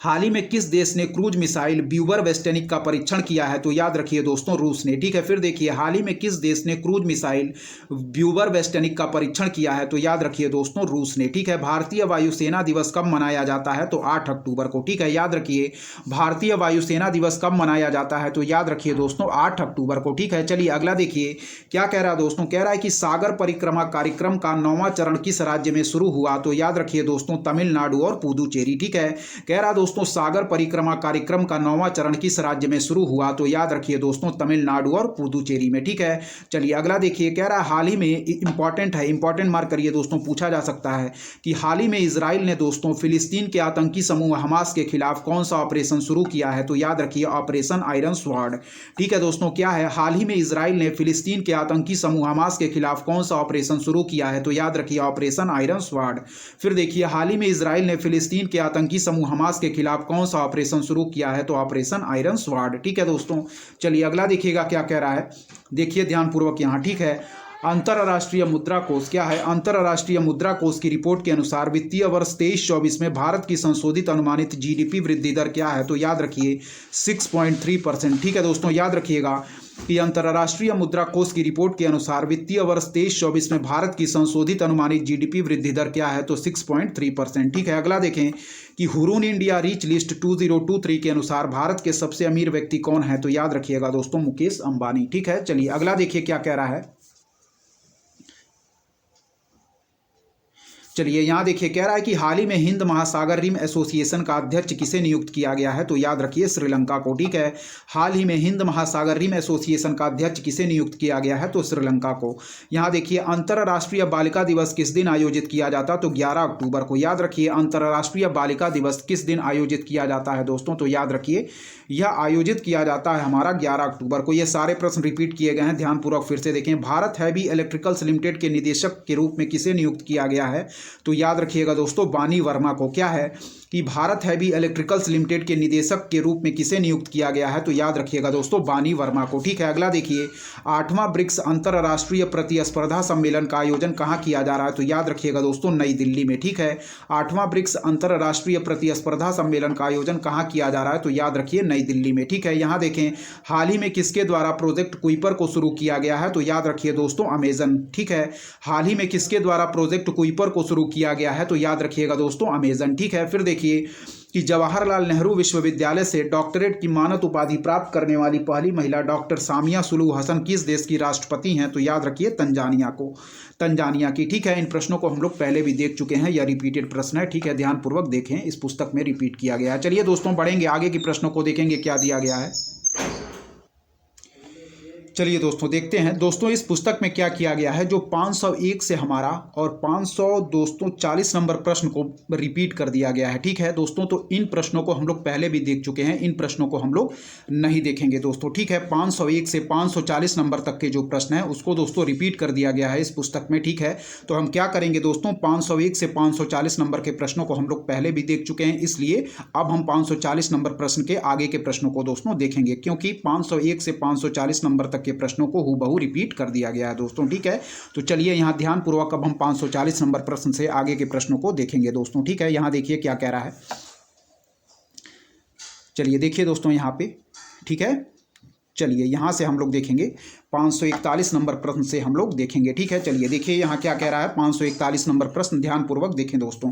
हाल ही में किस देश ने क्रूज मिसाइल ब्यूवर वेस्टेनिक का परीक्षण किया है? तो याद रखिए दोस्तों रूस ने। ठीक है, फिर देखिए हाल ही में किस देश ने क्रूज मिसाइल ब्यूवर वेस्टेनिक का परीक्षण किया है? तो याद रखिए दोस्तों रूस ने। ठीक है, भारतीय वायुसेना दिवस कब मनाया जाता है? तो 8 अक्टूबर को। ठीक है, याद रखिए भारतीय वायुसेना दिवस कब मनाया जाता है? तो याद रखिए दोस्तों 8 अक्टूबर को। ठीक है, चलिए अगला देखिए क्या कह रहा है दोस्तों, कह रहा है कि सागर परिक्रमा कार्यक्रम का 9वां चरण किस राज्य में शुरू हुआ? तो याद रखिए दोस्तों तमिलनाडु और पुदुचेरी। ठीक है, कह रहा दोस्तों सागर परिक्रमा कार्यक्रम का 9वां चरण किस राज्य में शुरू हुआ? तो याद रखिए दोस्तों तमिलनाडु और पुदुचेरी में। ठीक है, चलिए अगला देखिए, कह रहा है हाल ही में, इंपॉर्टेंट है, इंपॉर्टेंट मार्क करिए दोस्तों, पूछा जा सकता है कि हाल ही में इजराइल ने दोस्तों फिलिस्तीन के आतंकी समूह हमास के खिलाफ कौन सा ऑपरेशन शुरू किया है? तो याद रखिए ऑपरेशन आयरन स्वॉर्ड। ठीक है दोस्तों, क्या है? हाल ही में इजराइल ने फिलिस्तीन के आतंकी समूह हमास के खिलाफ कौन सा ऑपरेशन शुरू किया है? तो याद रखिए ऑपरेशन आयरन स्वॉर्ड। फिर देखिए हाल ही में इजराइल ने फिलिस्तीन के आतंकी समूह हमास के खिलाफ कौन सा ऑपरेशन शुरू किया है? तो ऑपरेशन आयरन स्वॉर्ड। ठीक है दोस्तों, चलिए अगला देखिएगा क्या कह रहा है, देखिए ध्यानपूर्वक यहाँ। ठीक है, अंतर्राष्ट्रीय मुद्रा कोष, क्या है? अंतर्राष्ट्रीय मुद्रा कोष की रिपोर्ट के अनुसार वित्तीय वर्ष 23-24 में भारत की संशोधित अनुमानित जीडीपी वृद्धि दर क्या है? तो याद रखिए 6.3%। ठीक है दोस्तों, याद रखिएगा कि अंतर्राष्ट्रीय मुद्रा कोष की रिपोर्ट के अनुसार वित्तीय वर्ष 23-24 में भारत की संशोधित अनुमानित जीडीपी वृद्धि दर क्या है? तो 6.3%। ठीक है, अगला देखें कि हुरून इंडिया रिच लिस्ट 2023 के अनुसार भारत के सबसे अमीर व्यक्ति कौन है? तो याद रखिएगा दोस्तों मुकेश अंबानी। ठीक है, चलिए अगला देखिए क्या कह रहा है, चलिए यहाँ देखिए, कह रहा है कि हाल ही में हिंद महासागर रिम एसोसिएशन का अध्यक्ष किसे नियुक्त किया गया है? तो याद रखिए श्रीलंका को। ठीक है, हाल ही में हिंद महासागर रिम एसोसिएशन का अध्यक्ष किसे नियुक्त किया गया है? तो श्रीलंका को। यहाँ देखिए अंतर्राष्ट्रीय बालिका दिवस किस दिन आयोजित किया जाता? तो 11 अक्टूबर को। याद रखिए अंतर्राष्ट्रीय बालिका दिवस किस दिन आयोजित किया जाता है दोस्तों? तो याद रखिए यह आयोजित किया जाता है हमारा 11 अक्टूबर को। ये सारे प्रश्न रिपीट किए गए हैं, ध्यानपूर्वक फिर से देखें। भारत हैवी इलेक्ट्रिकल्स लिमिटेड के निदेशक के रूप में किसे नियुक्त किया गया है? तो याद रखिएगा दोस्तों बानी वर्मा को। क्या है कि भारत हैवी इलेक्ट्रिकल्स लिमिटेड के निदेशक के रूप में किसे नियुक्त किया गया है? तो याद रखिएगा दोस्तों बानी वर्मा को। ठीक है, अगला देखिए 8वां ब्रिक्स अंतर्राष्ट्रीय प्रतिस्पर्धा सम्मेलन का आयोजन कहाँ किया जा रहा है? तो याद रखिएगा दोस्तों नई दिल्ली में। ठीक है, 8वां ब्रिक्स अंतर्राष्ट्रीय प्रतिस्पर्धा सम्मेलन का आयोजन कहाँ किया जा रहा है? तो याद रखिए नई दिल्ली में। ठीक है, यहाँ देखें हाल ही में किसके द्वारा प्रोजेक्ट कुइपर को शुरू किया गया है? तो याद रखिए दोस्तों अमेजन। ठीक है, हाल ही में किसके द्वारा प्रोजेक्ट कुइपर को शुरू किया गया है? तो याद रखिएगा दोस्तों अमेजन। ठीक है, फिर देखिए कि जवाहरलाल नेहरू विश्वविद्यालय से डॉक्टरेट की मानद उपाधि प्राप्त करने वाली पहली महिला डॉक्टर सामिया सुलू हसन किस देश की राष्ट्रपति हैं? तो याद रखिए तंजानिया को, तंजानिया की। ठीक है, इन प्रश्नों को हम लोग पहले भी देख चुके हैं, यह रिपीटेड प्रश्न है। ठीक है, ध्यानपूर्वक देखें, इस पुस्तक में रिपीट किया गया है। चलिए दोस्तों बढ़ेंगे आगे के प्रश्नों को, देखेंगे क्या दिया गया है। चलिए दोस्तों देखते हैं दोस्तों इस पुस्तक में क्या किया गया है। जो 501 से हमारा और 540 नंबर प्रश्न को रिपीट कर दिया गया है। ठीक है दोस्तों, तो इन प्रश्नों को हम लोग पहले भी देख चुके हैं, इन प्रश्नों को हम लोग नहीं देखेंगे दोस्तों। ठीक है, 501 से 540 नंबर तक के जो प्रश्न है उसको दोस्तों रिपीट कर दिया गया है इस पुस्तक में। ठीक है, तो हम क्या करेंगे दोस्तों, 501 से 540 नंबर के प्रश्नों को हम लोग पहले भी देख चुके हैं, इसलिए अब हम 540 नंबर प्रश्न के आगे के प्रश्नों को दोस्तों देखेंगे, क्योंकि 501 से 540 नंबर तक के प्रश्नों को हूबहू रिपीट कर दिया गया है दोस्तों। ठीक है, तो चलिए यहां ध्यानपूर्वक अब हम 540 नंबर प्रश्न से आगे के प्रश्नों को देखेंगे दोस्तों। ठीक है, यहां देखिए क्या कह रहा है, चलिए देखिए दोस्तों यहां पे। ठीक है, चलिए यहां से हम लोग देखेंगे 541 नंबर प्रश्न से हम लोग देखेंगे। ठीक है, चलिए देखिए यहाँ क्या कह रहा है, 541 नंबर प्रश्न ध्यानपूर्वक देखें दोस्तों।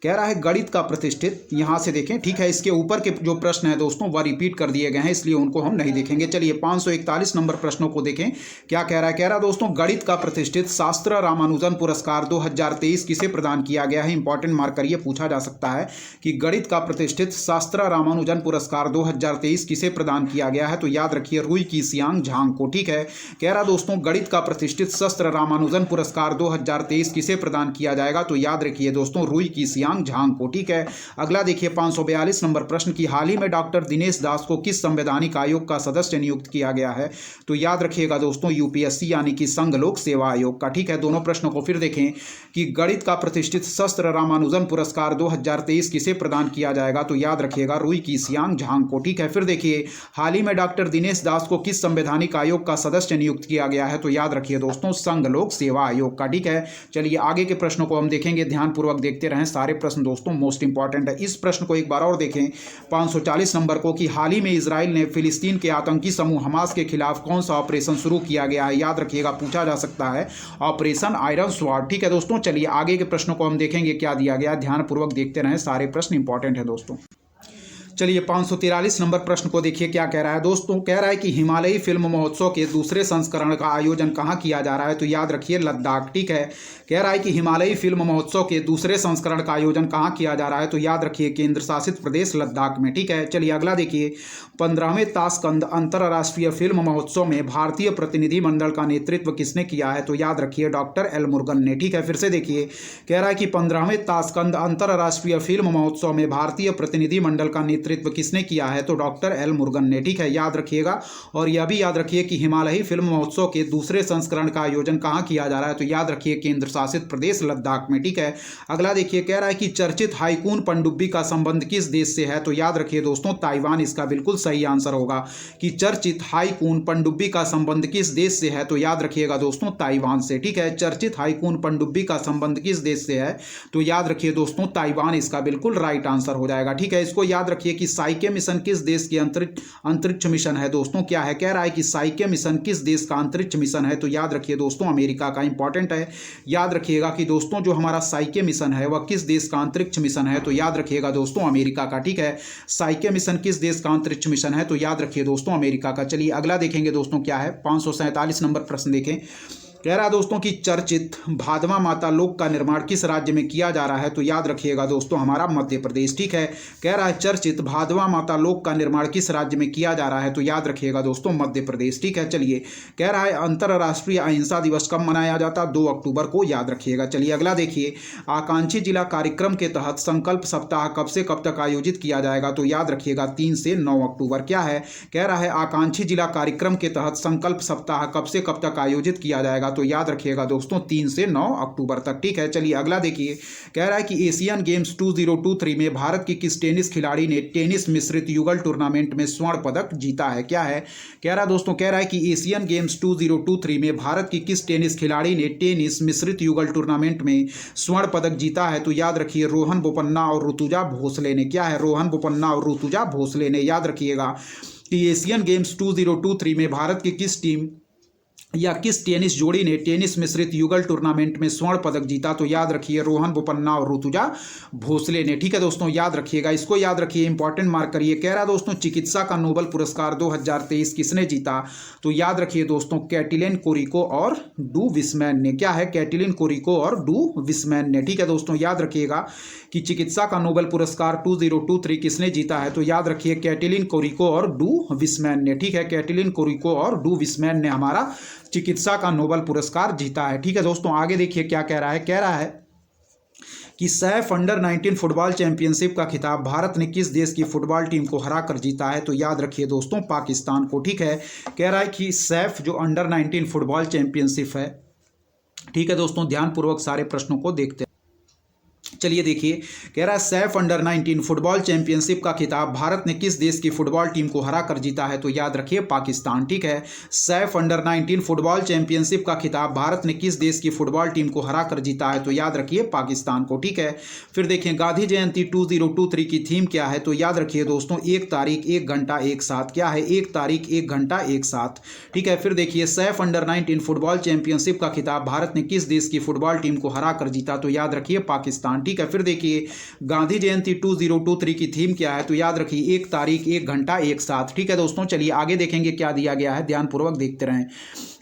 कह रहा है गणित का प्रतिष्ठित, यहाँ से देखें। ठीक है, इसके ऊपर के जो प्रश्न है दोस्तों वह रिपीट कर दिए गए हैं, इसलिए उनको हम नहीं देखेंगे। चलिए 541 नंबर प्रश्नों को देखें क्या कह रहा है। कह रहा है दोस्तों गणित का प्रतिष्ठित शास्त्र रामानुजन पुरस्कार 2023 किसे प्रदान किया गया है? इंपॉर्टेंट मार्क करिए, पूछा जा सकता है कि गणित का प्रतिष्ठित शास्त्र रामानुजन पुरस्कार 2023 किसे प्रदान किया गया है? तो याद रखिए रुई की सियांग झांग को। ठीक है, कह रहा दोस्तों गणित का प्रतिष्ठित शस्त्र रामानुजन पुरस्कार 2023 किसे प्रदान किया जाएगा, तो याद रखिए दोस्तों रुई कीसियांग झांग को। ठीक है, अगला देखिए 542 नंबर प्रश्न की हाल ही में डॉक्टर दिनेश दास को किस संवैधानिक आयोग का सदस्य नियुक्त किया गया है, तो याद रखिएगा दोस्तों यूपीएससी यानी कि संघ लोक सेवा आयोग का। ठीक है, दोनों प्रश्नों को फिर देखें कि गणित का प्रतिष्ठित शस्त्र रामानुजन पुरस्कार 2023 किसे प्रदान किया जाएगा, तो याद रखिएगा रुई कीसियांग झांग को। ठीक है, फिर देखिए हाल ही में डॉक्टर दिनेश दास को किस संवैधानिक आयोग का सदस्य नियुक्त किया गया है, तो याद रखिए दोस्तों संघ लोक सेवा आयोग का। ठीक है, चलिए आगे के प्रश्नों को हम देखेंगे, ध्यानपूर्वक देखते रहें, सारे प्रश्न दोस्तों मोस्ट इंपॉर्टेंट है। इस प्रश्न को एक बार और देखें 540 नंबर को कि हाल ही में इजराइल ने फिलिस्तीन के आतंकी समूह हमास के खिलाफ कौन सा ऑपरेशन शुरू किया गया है, याद रखिएगा पूछा जा सकता है ऑपरेशन आयरन स्वॉर्ड। ठीक है दोस्तों, चलिए आगे के प्रश्नों को हम देखेंगे क्या दिया गया, ध्यानपूर्वक देखते रहें, सारे प्रश्न इंपॉर्टेंट है दोस्तों। चलिए 543 नंबर प्रश्न को देखिए क्या कह रहा है दोस्तों, कह रहा है कि हिमालयी फिल्म महोत्सव के दूसरे संस्करण का आयोजन कहाँ किया जा रहा है, तो याद रखिए लद्दाख। ठीक है, कह रहा है कि हिमालयी फिल्म महोत्सव के दूसरे संस्करण का आयोजन कहाँ किया जा रहा है, तो याद रखिए केंद्र शासित प्रदेश लद्दाख में। ठीक है, चलिए अगला देखिए 15वें ताशकंद अंतर्राष्ट्रीय फिल्म महोत्सव में भारतीय प्रतिनिधिमंडल का नेतृत्व किसने किया है, तो याद रखिए डॉक्टर एल मुरुगन ने। ठीक है, फिर से देखिए कह रहा है कि 15वें ताशकंद अंतर्राष्ट्रीय फिल्म महोत्सव में भारतीय प्रतिनिधिमंडल का नेतृत्व किसने किया है, तो डॉक्टर एल मुरुगन ने। ठीक है, याद रखिएगा, और यह भी याद रखिए कि हिमालयी फिल्म महोत्सव के दूसरे संस्करण का आयोजन कहाँ किया जा रहा है, तो याद रखिए केंद्र शासित प्रदेश लद्दाख में। ठीक है, अगला देखिए कह रहा है कि चर्चित हाईकून पनडुब्बी का संबंध किस देश से है, तो याद रखिए दोस्तों ताइवान इसका बिल्कुल सही आंसर होगा कि चर्चित हाईकून पनडुब्बी का संबंध किस देश से है, तो याद रखिएगा दोस्तों ताइवान से। ठीक है, चर्चित हाईकून पनडुब्बी का संबंध किस देश से है, तो याद रखिए दोस्तों ताइवान इसका बिल्कुल राइट आंसर हो जाएगा। ठीक है, इसको याद रखिए कि साइके मिशन किस देश की अंतरिक्ष मिशन है दोस्तों, क्या है, कह रहा है कि साइके मिशन किस देश का अंतरिक्ष मिशन है, तो याद रखिए दोस्तों अमेरिका का। इंपॉर्टेंट है, याद रखिएगा कि दोस्तों जो हमारा साइके मिशन है वह किस देश का अंतरिक्ष मिशन है, तो याद रखिएगा दोस्तों अमेरिका का। ठीक है, साइके मिशन किस देश का अंतरिक्ष मिशन है, तो याद रखिए दोस्तों अमेरिका का। चलिए अगला देखेंगे दोस्तों क्या है, 547 नंबर प्रश्न देखें। कह रहा है दोस्तों कि चर्चित भादवा माता लोक का निर्माण किस राज्य में किया जा रहा है, तो याद रखिएगा दोस्तों हमारा मध्य प्रदेश। ठीक है, कह रहा है चर्चित भादवा माता लोक का निर्माण किस राज्य में किया जा रहा है, तो याद रखिएगा दोस्तों मध्य प्रदेश। ठीक है, चलिए कह रहा है अंतर्राष्ट्रीय अहिंसा दिवस कब मनाया जाता है, 2 अक्टूबर को, याद रखिएगा। चलिए अगला देखिए आकांक्षी जिला कार्यक्रम के तहत संकल्प सप्ताह कब से कब तक आयोजित किया जाएगा, तो याद रखिएगा 3 से 9 अक्टूबर। क्या है, कह रहा है आकांक्षी जिला कार्यक्रम के तहत संकल्प सप्ताह कब से कब तक आयोजित किया जाएगा, तो याद रखिएगा दोस्तों 3 से 9 अक्टूबर तक। ठीक है, चलिए अगला देखिए कह रहा है कि एशियन गेम्स 2023 में भारत की किस टेनिस खिलाड़ी ने टेनिस मिश्रित युगल टूर्नामेंट में स्वर्ण पदक जीता है, क्या है, कह रहा दोस्तों कह रहा है कि एशियन गेम्स 2023 में भारत की किस टेनिस खिलाड़ी ने टेनिस मिश्रित युगल टूर्नामेंट में स्वर्ण पदक जीता है, तो याद रखिए रोहन बोपन्ना और ऋतुजा भोसले ने। क्या है, रोहन बोपन्ना और ऋतुजा भोसले ने। याद रखिएगा कि एशियन गेम्स 2023 में भारत की किस टीम या किस टेनिस जोड़ी ने टेनिस मिश्रित युगल टूर्नामेंट में स्वर्ण पदक जीता, तो याद रखिए रोहन बोपन्ना और ऋतुजा भोसले ने। ठीक है दोस्तों, याद रखिएगा, इसको याद रखिए, इंपॉर्टेंट मार्क करिए। कह रहा दोस्तों चिकित्सा का नोबेल पुरस्कार 2023 किसने जीता, तो याद रखिए दोस्तों कैटिलिन कोरिको और डू विस्मैन ने। क्या है, कैटिलिन कोरिको और डू विस्मैन ने। ठीक है दोस्तों, याद रखिएगा कि चिकित्सा का नोबेल पुरस्कार 2023 किसने जीता है, तो याद रखिए कैटिलिन कोरिको और डू विस्मैन ने। ठीक है, कैटिलिन कोरिको और डू विस्मैन ने हमारा चिकित्सा का नोबेल पुरस्कार जीता है। ठीक है दोस्तों, आगे देखिए क्या कह रहा है, कह रहा है कि सैफ अंडर-19 फुटबॉल चैंपियनशिप का खिताब भारत ने किस देश की फुटबॉल टीम को हराकर जीता है, तो याद रखिए दोस्तों पाकिस्तान को। ठीक है, कह रहा है कि सैफ जो अंडर-19 फुटबॉल चैंपियनशिप है। ठीक है दोस्तों, ध्यानपूर्वक सारे प्रश्नों को देखते हैं। चलिए देखिए कह रहा है सैफ अंडर-19 फुटबॉल चैंपियनशिप का खिताब भारत ने किस देश की फुटबॉल टीम को हराकर जीता है, तो याद रखिए पाकिस्तान। ठीक है, सैफ अंडर-19 फुटबॉल चैंपियनशिप का खिताब भारत ने किस देश की फुटबॉल टीम को हराकर जीता है, तो याद रखिए पाकिस्तान को। ठीक है, फिर देखिए गांधी जयंती 2023 की थीम क्या है, तो याद रखिए दोस्तों 1 तारीख 1 घंटा 1 साथ। क्या है, 1 तारीख 1 घंटा 1 साथ। ठीक है, फिर देखिए सैफ अंडर-19 फुटबॉल चैंपियनशिप का खिताब भारत ने किस देश की फुटबॉल टीम को हराकर जीता, तो याद रखिए पाकिस्तान। ठीक है, फिर देखिए गांधी जयंती 2023 की थीम क्या है, तो याद रखिए 1 तारीख 1 घंटा 1 साथ। ठीक है दोस्तों, चलिए आगे देखेंगे क्या दिया गया है, ध्यानपूर्वक देखते रहें।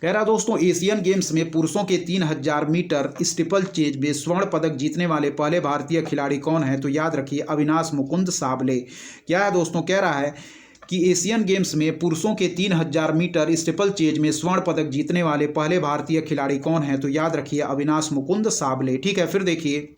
कह रहा दोस्तों एशियन गेम्स में पुरुषों के 3000 मीटर स्टीपल चेज में स्वर्ण पदक जीतने वाले पहले भारतीय खिलाड़ी कौन है, तो याद रखिए अविनाश मुकुंद साबले। क्या है दोस्तों, कह रहा है कि एशियन गेम्स में पुरुषों के 3000 मीटर स्टीपल चेज में स्वर्ण पदक जीतने वाले पहले भारतीय खिलाड़ी कौन है? तो याद रखिए अविनाश मुकुंद साबले। ठीक है, फिर देखिए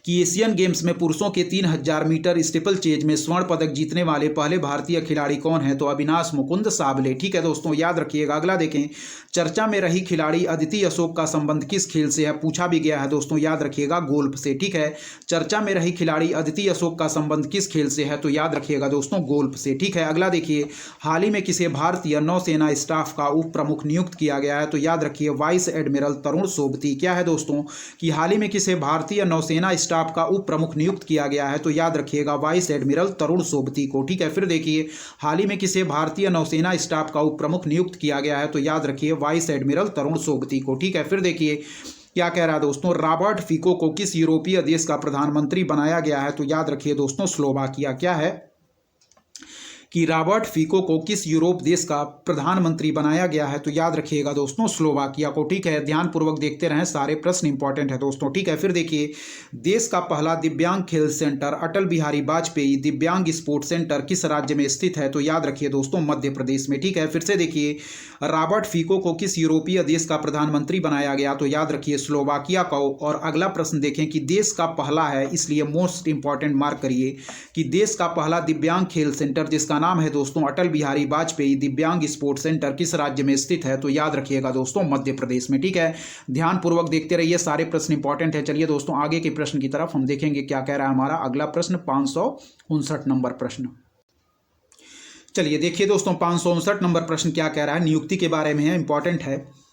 कि एशियन गेम्स में पुरुषों के 3000 मीटर स्टीपल चेज में स्वर्ण पदक जीतने वाले पहले भारतीय खिलाड़ी कौन है? तो अविनाश मुकुंद साबले। ठीक है दोस्तों, याद रखिएगा। अगला देखें, चर्चा में रही खिलाड़ी अदिति अशोक का संबंध किस खेल से है? पूछा भी गया है दोस्तों, याद रखिएगा गोल्फ से। ठीक है, चर्चा में रही खिलाड़ी अदिति अशोक का संबंध किस खेल से है? तो याद रखिएगा दोस्तों गोल्फ से। ठीक है, अगला देखिए, हाल ही में किसे भारतीय नौसेना स्टाफ का उप प्रमुख नियुक्त किया गया है? तो याद रखिए वाइस एडमिरल तरुण सोबती। क्या है दोस्तों कि हाल ही में किसे भारतीय नौसेना स्टाफ का उप प्रमुख नियुक्त किया गया है? तो याद रखिएगा वाइस एडमिरल तरुण सोबती को। ठीक है, फिर देखिए, हाल ही में किसे भारतीय नौसेना स्टाफ का उप प्रमुख नियुक्त किया गया है? तो याद रखिए वाइस एडमिरल तरुण सोबती को। ठीक है, फिर देखिए क्या कह रहा है दोस्तों, रॉबर्ट फिको को किस यूरोपीय देश का प्रधानमंत्री बनाया गया है? तो याद रखिए दोस्तों स्लोवाकिया। क्या है कि रॉबर्ट फिको को किस यूरोप देश का प्रधानमंत्री बनाया गया है? तो याद रखिएगा दोस्तों स्लोवाकिया को। ठीक है, ध्यानपूर्वक देखते रहें, सारे प्रश्न इंपॉर्टेंट है दोस्तों। ठीक है, फिर देखिए, देश का पहला दिव्यांग खेल सेंटर अटल बिहारी वाजपेयी दिव्यांग स्पोर्ट्स सेंटर किस राज्य में स्थित है? तो याद रखिए दोस्तों मध्य प्रदेश में। ठीक है, फिर से देखिए, रॉबर्ट फिको को किस यूरोपीय देश का प्रधानमंत्री बनाया गया? तो याद रखिए स्लोवाकिया को। और अगला प्रश्न देखें कि देश का पहला है, इसलिए मोस्ट इंपॉर्टेंट मार्क करिए कि देश का पहला दिव्यांग खेल सेंटर जिसका नाम है दोस्तों अटल बिहारी वाजपेयी दिव्यांग स्पोर्ट्स सेंटर किस राज्य में स्थित है? तो याद रखिएगा दोस्तों मध्य प्रदेश में। ठीक है, ध्यानपूर्वक देखते रहिए, सारे प्रश्न इंपॉर्टेंट है। चलिए दोस्तों आगे के प्रश्न की तरफ हम देखेंगे क्या कह रहा है हमारा अगला प्रश्न, 559 नंबर प्रश्न। चलिए देखिए दोस्तों 559 नंबर प्रश्न क्या कह रहा है, नियुक्ति के बारे में है, इंपॉर्टेंट है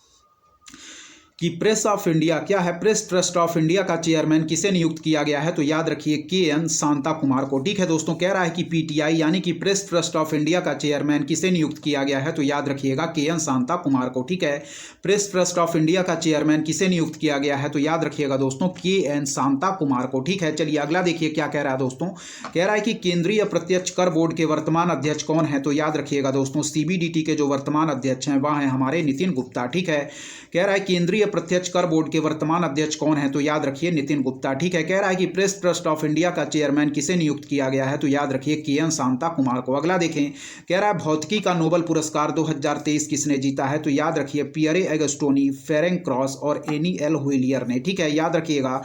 कि प्रेस ऑफ इंडिया, क्या है, प्रेस ट्रस्ट ऑफ इंडिया का चेयरमैन किसे नियुक्त किया गया है? तो याद रखिए के.एन. शांता कुमार को। ठीक है दोस्तों, कह रहा है कि पीटीआई यानी कि प्रेस ट्रस्ट ऑफ इंडिया का चेयरमैन किसे नियुक्त किया गया है? तो याद रखिएगा के.एन. शांता कुमार को। ठीक है, प्रेस ट्रस्ट ऑफ इंडिया का चेयरमैन किसे नियुक्त किया गया है? तो याद रखिएगा दोस्तों के.एन. शांता कुमार को। ठीक है, चलिए अगला देखिए क्या कह रहा है दोस्तों, कह रहा है कि केंद्रीय प्रत्यक्ष कर बोर्ड के वर्तमान अध्यक्ष कौन है? तो याद रखिएगा दोस्तों सीबीडीटी के जो वर्तमान अध्यक्ष हैं वह हैं हमारे नितिन गुप्ता। ठीक है, कह रहा है केंद्रीय प्रत्यक्ष कर बोर्ड के वर्तमान अध्यक्ष कौन है? तो याद रखिए नितिन गुप्ता। ठीक है, कह रहा है कि प्रेस ट्रस्ट ऑफ इंडिया का चेयरमैन किसे नियुक्त किया गया है? तो याद रखिए के.एन. शांता कुमार को। अगला देखें, कह रहा है भौतिकी का नोबेल पुरस्कार 2023 किसने जीता है? तो याद रखिए पियरे एगस्टोनी, फेरेंग क्रॉस और एनी एल हुइलियर ने। ठीक है, याद रखिएगा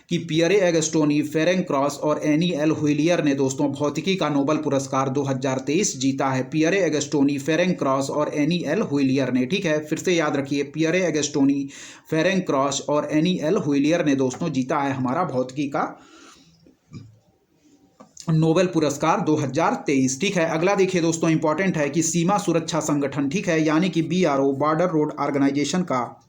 कि पियरे एगस्टोनी, फेरेंग क्रॉस और एनी एल हुइलियर ने दोस्तों भौतिकी का नोबेल पुरस्कार 2023 जीता है। पियरे एगस्टोनी, फेरेंग क्रॉस और एनी एल हुइलियर ने। ठीक है, फिर से याद रखिए पियरे एगस्टोनी, फेरेंग क्रॉस और एनी एल हुइलियर ने दोस्तों जीता है हमारा भौतिकी का नोबेल पुरस्कार 2023। ठीक है, अगला देखिए दोस्तों इंपॉर्टेंट है कि सीमा सुरक्षा संगठन, ठीक है, यानी कि BRO बॉर्डर रोड ऑर्गेनाइजेशन का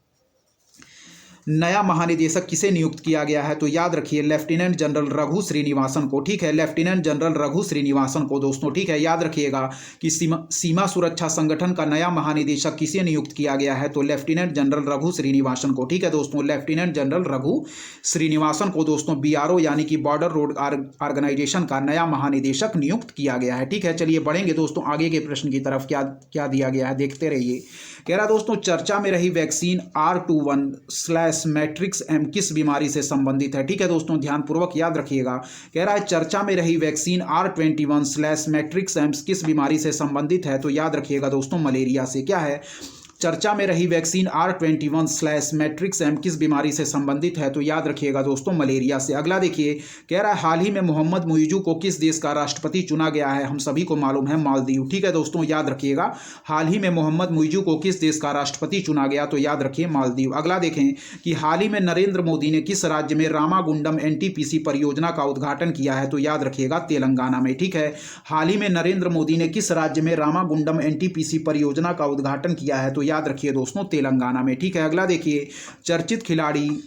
नया महानिदेशक किसे नियुक्त किया गया है? तो याद रखिए लेफ्टिनेंट जनरल रघु श्रीनिवासन को। ठीक है, लेफ्टिनेंट जनरल रघु श्रीनिवासन को दोस्तों। ठीक है, याद रखिएगा कि सीमा सुरक्षा संगठन का नया महानिदेशक किसे नियुक्त किया गया है? तो लेफ्टिनेंट जनरल रघु श्रीनिवासन को। ठीक है दोस्तों, लेफ्टिनेंट जनरल रघु श्रीनिवासन को दोस्तों BRO यानी कि बॉर्डर रोड ऑर्गेनाइजेशन का नया महानिदेशक नियुक्त किया गया है। ठीक है, चलिए बढ़ेंगे दोस्तों आगे के प्रश्न की तरफ, क्या क्या दिया गया है देखते रहिए। कह रहा दोस्तों चर्चा में रही वैक्सीन R21/मैट्रिक्स M किस बीमारी से संबंधित है? ठीक है दोस्तों, ध्यानपूर्वक याद रखिएगा। कह रहा है चर्चा में रही वैक्सीन R21/मैट्रिक्स M किस बीमारी से संबंधित है? तो याद रखिएगा दोस्तों मलेरिया से। क्या है, चर्चा में रही वैक्सीन R21/मैट्रिक्स M किस बीमारी से संबंधित है? तो याद रखिएगा दोस्तों मलेरिया से। अगला देखिए, कह रहा है हाल ही में मोहम्मद मुइजू को किस देश का राष्ट्रपति चुना गया है? हम सभी को मालूम है मालदीव। ठीक है दोस्तों, याद रखिएगा हाल ही में मोहम्मद मुइजू को किस देश का राष्ट्रपति चुना गया? तो याद रखिए मालदीव। अगला देखें कि हाल ही में नरेंद्र मोदी ने किस राज्य में रामागुंडम NTPC परियोजना का उद्घाटन किया है? तो याद रखिएगा तेलंगाना में। ठीक है, हाल ही में नरेंद्र मोदी ने किस राज्य में रामागुंडम NTPC परियोजना का उद्घाटन किया है? तो याद रखिए दोस्तों तेलंगाना में। ठीक है, अगला देखिए, चर्चित खिलाड़ी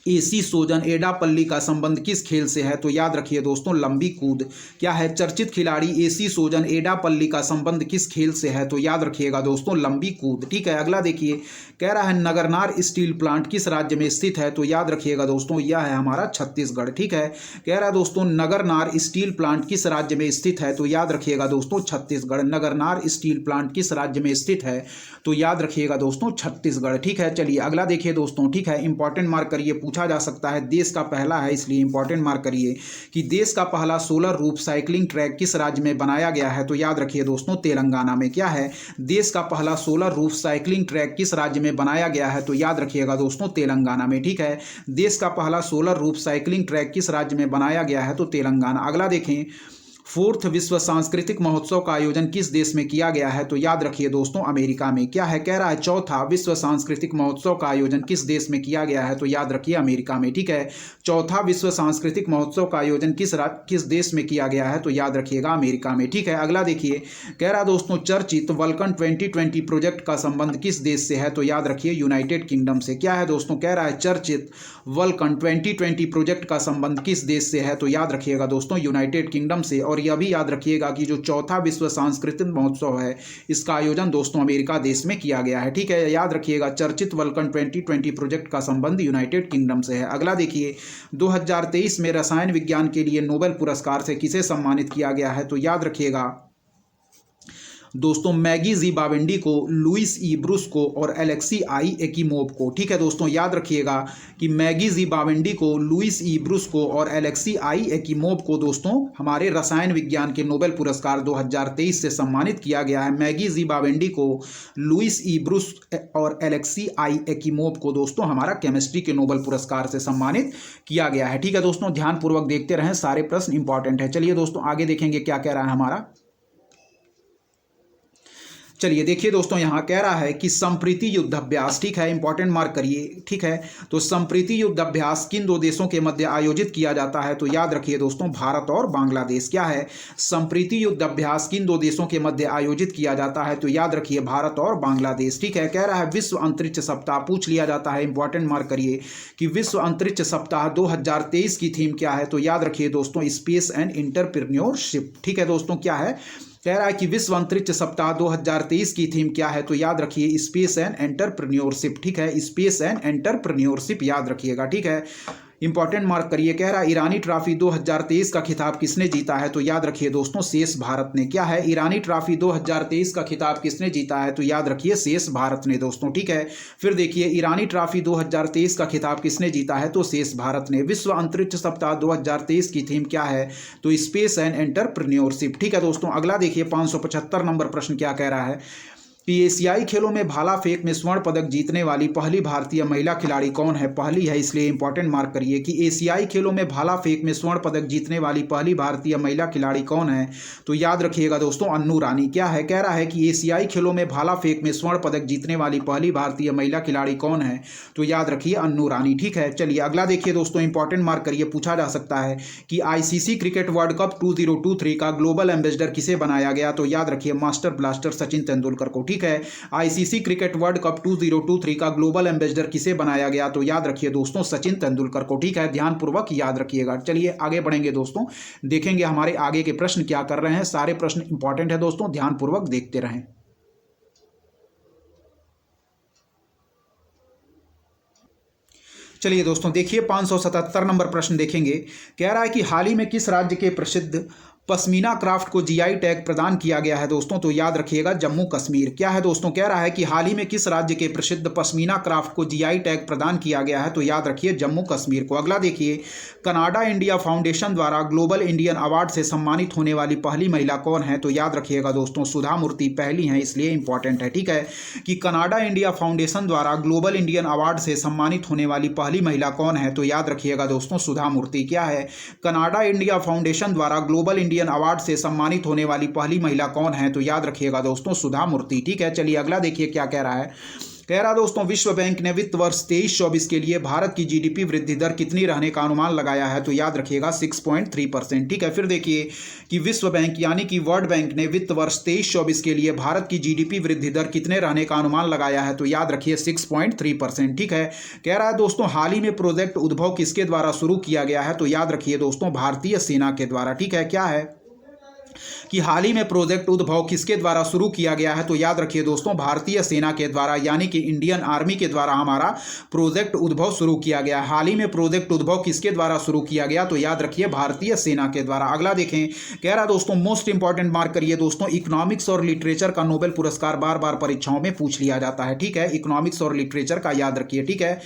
AC सोजन एडापल्ली का संबंध किस खेल से है? तो याद रखिए दोस्तों लंबी कूद। क्या है, चर्चित खिलाड़ी AC सोजन एडापल्ली का संबंध किस खेल से है? तो याद रखिएगा दोस्तों लंबी कूद। ठीक है, अगला देखिए, कह रहा है नगरनार स्टील प्लांट किस राज्य में स्थित है? तो याद रखिएगा दोस्तों यह है हमारा छत्तीसगढ़। ठीक है, कह रहा है दोस्तों नगरनार स्टील प्लांट किस राज्य में स्थित है? तो याद रखिएगा दोस्तों छत्तीसगढ़। नगरनार स्टील प्लांट किस राज्य में स्थित है? तो याद रखिएगा दोस्तों छत्तीसगढ़। ठीक है, चलिए अगला देखिए दोस्तों। ठीक है, इंपॉर्टेंट मार्क करिए, पूछा जा सकता है। देश का पहला है, इसलिए इंपॉर्टेंट मार्क करिए कि देश का पहला सोलर रूफ साइकिलिंग ट्रैक किस राज्य में बनाया गया है, तो याद रखिए दोस्तों तेलंगाना में। क्या है, देश का पहला सोलर रूफ साइकिलिंग ट्रैक किस राज्य में बनाया गया है, तो याद रखिएगा दोस्तों तेलंगाना में। ठीक है, देश का पहला सोलर रूफ साइकिलिंग ट्रैक किस राज्य में बनाया गया है, तो तेलंगाना। अगला देखें, फोर्थ विश्व सांस्कृतिक महोत्सव का आयोजन किस देश में किया गया है, तो याद रखिए दोस्तों अमेरिका में। क्या है, कह रहा है चौथा विश्व सांस्कृतिक महोत्सव का आयोजन किस देश में किया गया है, तो याद रखिए अमेरिका में। ठीक है, चौथा विश्व सांस्कृतिक महोत्सव का आयोजन किस देश में किया गया है, तो याद रखिएगा अमेरिका में। ठीक है, अगला देखिए, कह रहा दोस्तों चर्चित वल्कन 2020 प्रोजेक्ट का संबंध किस देश से है, तो याद रखिए यूनाइटेड किंगडम से। क्या है दोस्तों, कह रहा है चर्चित वल्कन 2020 प्रोजेक्ट का संबंध किस देश से है, तो याद रखिएगा दोस्तों यूनाइटेड किंगडम से। और यह भी याद रखिएगा कि जो चौथा विश्व सांस्कृतिक महोत्सव है इसका आयोजन दोस्तों अमेरिका देश में किया गया है। ठीक है, याद रखिएगा चर्चित वल्कन 2020 प्रोजेक्ट का संबंध यूनाइटेड किंगडम से है। अगला देखिए, 2023 में रसायन विज्ञान के लिए नोबेल पुरस्कार से किसे सम्मानित किया गया है, तो याद रखिएगा दोस्तों मैगी ज़िम्बावेंडी को, लुइस ई ब्रूस को और एलेक्सी आई एकिमोव को। ठीक है दोस्तों, याद रखिएगा कि मैगी ज़िम्बावेंडी को, लुइस ई ब्रूस को और एलेक्सी आई एकिमोव को दोस्तों हमारे रसायन विज्ञान के नोबेल पुरस्कार 2023 से सम्मानित किया गया है। मैगी ज़िम्बावेंडी को, लुइस ई ब्रूस और एलेक्सी आई एकिमोव को दोस्तों हमारा केमिस्ट्री के नोबेल पुरस्कार से सम्मानित किया गया है। ठीक है दोस्तों, ध्यानपूर्वक देखते रहें, सारे प्रश्न इंपॉर्टेंट है। चलिए दोस्तों आगे देखेंगे क्या कह रहा है हमारा। चलिए देखिए दोस्तों, यहाँ कह रहा है कि संप्रीति युद्ध अभ्यास, ठीक है इंपॉर्टेंट मार्क करिए। ठीक है, तो संप्रीति युद्ध अभ्यास किन दो देशों के मध्य आयोजित किया जाता है, तो याद रखिए दोस्तों भारत और बांग्लादेश। क्या है, संप्रीति युद्ध अभ्यास किन दो देशों के मध्य आयोजित किया जाता है, तो याद रखिए भारत और बांग्लादेश। ठीक है, कह रहा है विश्व अंतरिक्ष सप्ताह पूछ लिया जाता है, इंपॉर्टेंट मार्क करिए कि विश्व अंतरिक्ष सप्ताह 2023 की थीम क्या है, तो याद रखिए दोस्तों स्पेस एंड एंटरप्रेन्योरशिप। ठीक है दोस्तों, क्या है, कह रहा है कि विश्व अंतरिक्ष सप्ताह 2023 की थीम क्या है, तो याद रखिए स्पेस एंड एंटरप्रेन्योरशिप। ठीक है, स्पेस एंड एंटरप्रेन्योरशिप याद रखिएगा। ठीक है, इंपॉर्टेंट मार्क करिए। कह रहा है ईरानी ट्रॉफी 2023 का खिताब किसने जीता है, तो याद रखिए दोस्तों शेष भारत ने। क्या है, ईरानी ट्रॉफी 2023 का खिताब किसने जीता है, तो याद रखिए शेष भारत ने दोस्तों। ठीक है, फिर देखिए ईरानी ट्रॉफी 2023 का खिताब किसने जीता है, तो शेष भारत ने। विश्व अंतरिक्ष सप्ताह 2023 की थीम क्या है, तो स्पेस एंड एंटरप्रेन्योरशिप। ठीक है दोस्तों, अगला देखिए 575 नंबर प्रश्न क्या कह रहा है कि एशियाई खेलों में भाला फेंक में स्वर्ण पदक जीतने वाली पहली भारतीय महिला खिलाड़ी कौन है। पहली है, इसलिए इंपॉर्टेंट मार्क करिए कि एशियाई खेलों में भाला फेंक में स्वर्ण पदक जीतने वाली पहली भारतीय महिला खिलाड़ी कौन है, तो याद रखिएगा दोस्तों अन्नू रानी। क्या है, कह रहा है कि एशियाई खेलों में भाला फेंक में स्वर्ण पदक जीतने वाली पहली भारतीय महिला खिलाड़ी कौन है, तो याद रखिए अन्नू रानी। ठीक है, चलिए अगला देखिए दोस्तों, इंपॉर्टेंट मार्क करिए, पूछा जा सकता है कि आईसीसी क्रिकेट वर्ल्ड कप 2023 का ग्लोबल एम्बेसडर किसे बनाया गया, तो याद रखिए मास्टर ब्लास्टर सचिन तेंदुलकर को। ठीक है, आईसीसी क्रिकेट वर्ल्ड कप 2023 का ग्लोबल एम्बेसडर किसे बनाया गया, तो याद रखिए दोस्तों सचिन तेंदुलकर को। ठीक है, ध्यानपूर्वक याद रखिएगा। चलिए आगे बढ़ेंगे दोस्तों, देखेंगे हमारे आगे के प्रश्न क्या कर रहे हैं। सारे प्रश्न इंपॉर्टेंट है दोस्तों, ध्यानपूर्वक देखते रहें। चलिए दोस्तों देखिए 577 नंबर प्रश्न देखेंगे। कह रहा है कि हाल ही में किस राज्य के प्रसिद्ध पश्मीना क्राफ्ट को जीआई टैग प्रदान किया गया है दोस्तों, तो याद रखिएगा जम्मू कश्मीर। क्या है दोस्तों, कह रहा है कि हाल ही में किस राज्य के प्रसिद्ध पश्मीना क्राफ्ट को जीआई टैग प्रदान किया गया है, तो याद रखिए जम्मू कश्मीर को। अगला देखिए, कनाडा इंडिया फाउंडेशन द्वारा ग्लोबल इंडियन अवार्ड से सम्मानित होने वाली पहली महिला कौन है, तो याद रखिएगा दोस्तों सुधा मूर्ति पहली हैं, इसलिए इंपॉर्टेंट है। ठीक है, कि कनाडा इंडिया फाउंडेशन द्वारा ग्लोबल इंडियन अवार्ड से सम्मानित होने वाली पहली महिला कौन है, तो याद रखिएगा दोस्तों सुधा मूर्ति। क्या है, कनाडा इंडिया फाउंडेशन द्वारा ग्लोबल इंडियन अवार्ड से सम्मानित होने वाली पहली महिला कौन है, तो याद रखिएगा दोस्तों सुधा मूर्ति। ठीक है, चलिए अगला देखिए क्या कह रहा है। कह रहा दोस्तों विश्व बैंक ने वित्त वर्ष 23-24 के लिए भारत की जीडीपी वृद्धि दर कितनी रहने का अनुमान लगाया है, तो याद रखिएगा 6.3%। ठीक है, फिर देखिए कि विश्व बैंक यानी कि वर्ल्ड बैंक ने वित्त वर्ष 23-24 के लिए भारत की जीडीपी वृद्धि दर कितने रहने का अनुमान लगाया है, तो याद रखिए 6.3%। ठीक है, कह रहा है दोस्तों हाल ही में प्रोजेक्ट उद्भव किसके द्वारा शुरू किया गया है, तो याद रखिए दोस्तों भारतीय सेना के द्वारा। ठीक है, क्या है कि हाल ही में प्रोजेक्ट उद्भव किसके द्वारा शुरू किया गया है, तो याद रखिए दोस्तों भारतीय सेना के द्वारा यानी कि इंडियन आर्मी के द्वारा हमारा प्रोजेक्ट उद्भव शुरू किया गया। हाल ही में प्रोजेक्ट उद्भव किसके द्वारा शुरू किया गया, तो याद रखिए भारतीय सेना के द्वारा। अगला देखें, कह रहा दोस्तों मोस्ट इंपॉर्टेंट मार्क करिए दोस्तों, इकोनॉमिक्स और लिटरेचर का नोबेल पुरस्कार बार बार परीक्षाओं में पूछ लिया जाता है। ठीक है, इकोनॉमिक्स और लिटरेचर का याद रखिए। ठीक है,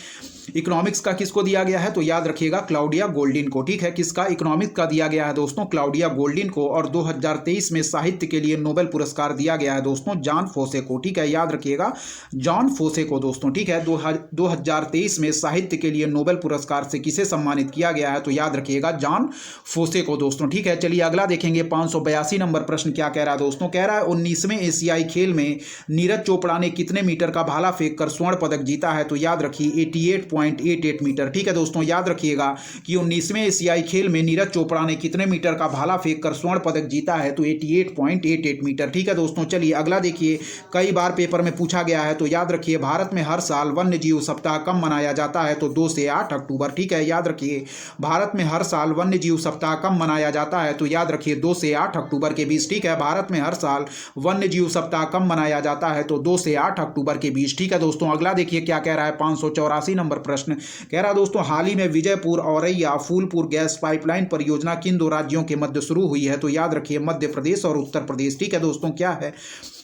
इकोनॉमिक्स का किसको दिया गया है, तो याद रखिएगा क्लाउडिया गोल्डिन को। ठीक है, किसका, इकोनॉमिक्स का दिया गया है दोस्तों क्लाउडिया गोल्डिन को। और 2023 में साहित्य के लिए नोबेल पुरस्कार दिया गया है दोस्तों जॉन फोसे को। ठीक है, याद रखिएगा जॉन फोसे को दोस्तों। ठीक है, 2023 में साहित्य के लिए नोबेल पुरस्कार से किसे सम्मानित किया गया है, तो याद रखिएगा जॉन फोसे को दोस्तों। ठीक है, चलिए अगला देखेंगे 582 नंबर प्रश्न क्या कह रहा है दोस्तों। कह रहा है 19वें एशियाई खेल में नीरज चोपड़ा ने कितने मीटर का भाला फेंक कर स्वर्ण पदक जीता है, तो याद रखिए 88.88 मीटर। ठीक है दोस्तों, याद रखिएगा कि 19वें एशियाई खेल में नीरज चोपड़ा ने कितने मीटर का भाला फेंक कर स्वर्ण पदक जीता है, तो 88.88 मीटर। ठीक है दोस्तों, चलिए अगला देखिए, कई बार पेपर में पूछा गया है, तो याद रखिए भारत में हर साल वन्य जीव सप्ताह कब मनाया जाता है, तो 2 से 8 अक्टूबर। ठीक है, याद रखिए भारत में हर साल वन्य जीव सप्ताह कब मनाया जाता है, तो याद रखिए 2 से 8 अक्टूबर के बीच। ठीक है, भारत में हर साल वन्य जीव सप्ताह कब मनाया जाता है, तो 2 से 8 अक्टूबर के बीच। ठीक है दोस्तों, अगला देखिए क्या कह रहा है 584 नंबर प्रश्न। कह रहा दोस्तों हाल ही में विजयपुर औरैया फूलपुर गैस पाइपलाइन परियोजना किन 2 राज्यों के मध्य शुरू हुई है, तो याद रखिए मध्य प्रदेश और उत्तर प्रदेश। ठीक है दोस्तों, क्या है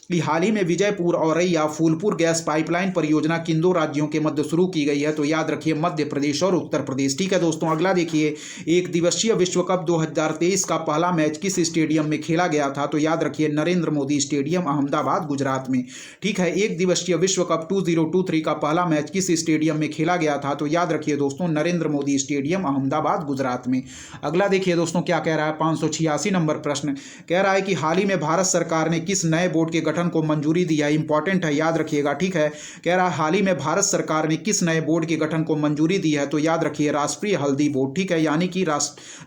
कि हाल ही में विजयपुर औरैया फूलपुर गैस पाइपलाइन परियोजना किन 2 राज्यों के मध्य शुरू की गई है, तो याद रखिए मध्य प्रदेश और उत्तर प्रदेश। ठीक है दोस्तों, अगला देखिए, एक दिवसीय विश्व कप 2023 का पहला मैच किस स्टेडियम में खेला गया था, तो याद रखिए नरेंद्र मोदी स्टेडियम अहमदाबाद गुजरात में। ठीक है, एक दिवसीय विश्व कप 2023 का पहला मैच किस स्टेडियम में खेला गया था, तो याद रखिए दोस्तों नरेंद्र मोदी स्टेडियम अहमदाबाद गुजरात में। अगला देखिए दोस्तों क्या कह रहा है 586 नंबर प्रश्न। कह रहा है कि हाल ही में भारत सरकार ने किस नए बोर्ड के गठन को मंजूरी दी है, इंपॉर्टेंट है, याद रखिएगा। ठीक है, कह रहा है हाल ही में भारत सरकार ने किस नए बोर्ड के गठन को मंजूरी दी है, तो याद रखिए राष्ट्रीय हल्दी बोर्ड। ठीक है, यानी कि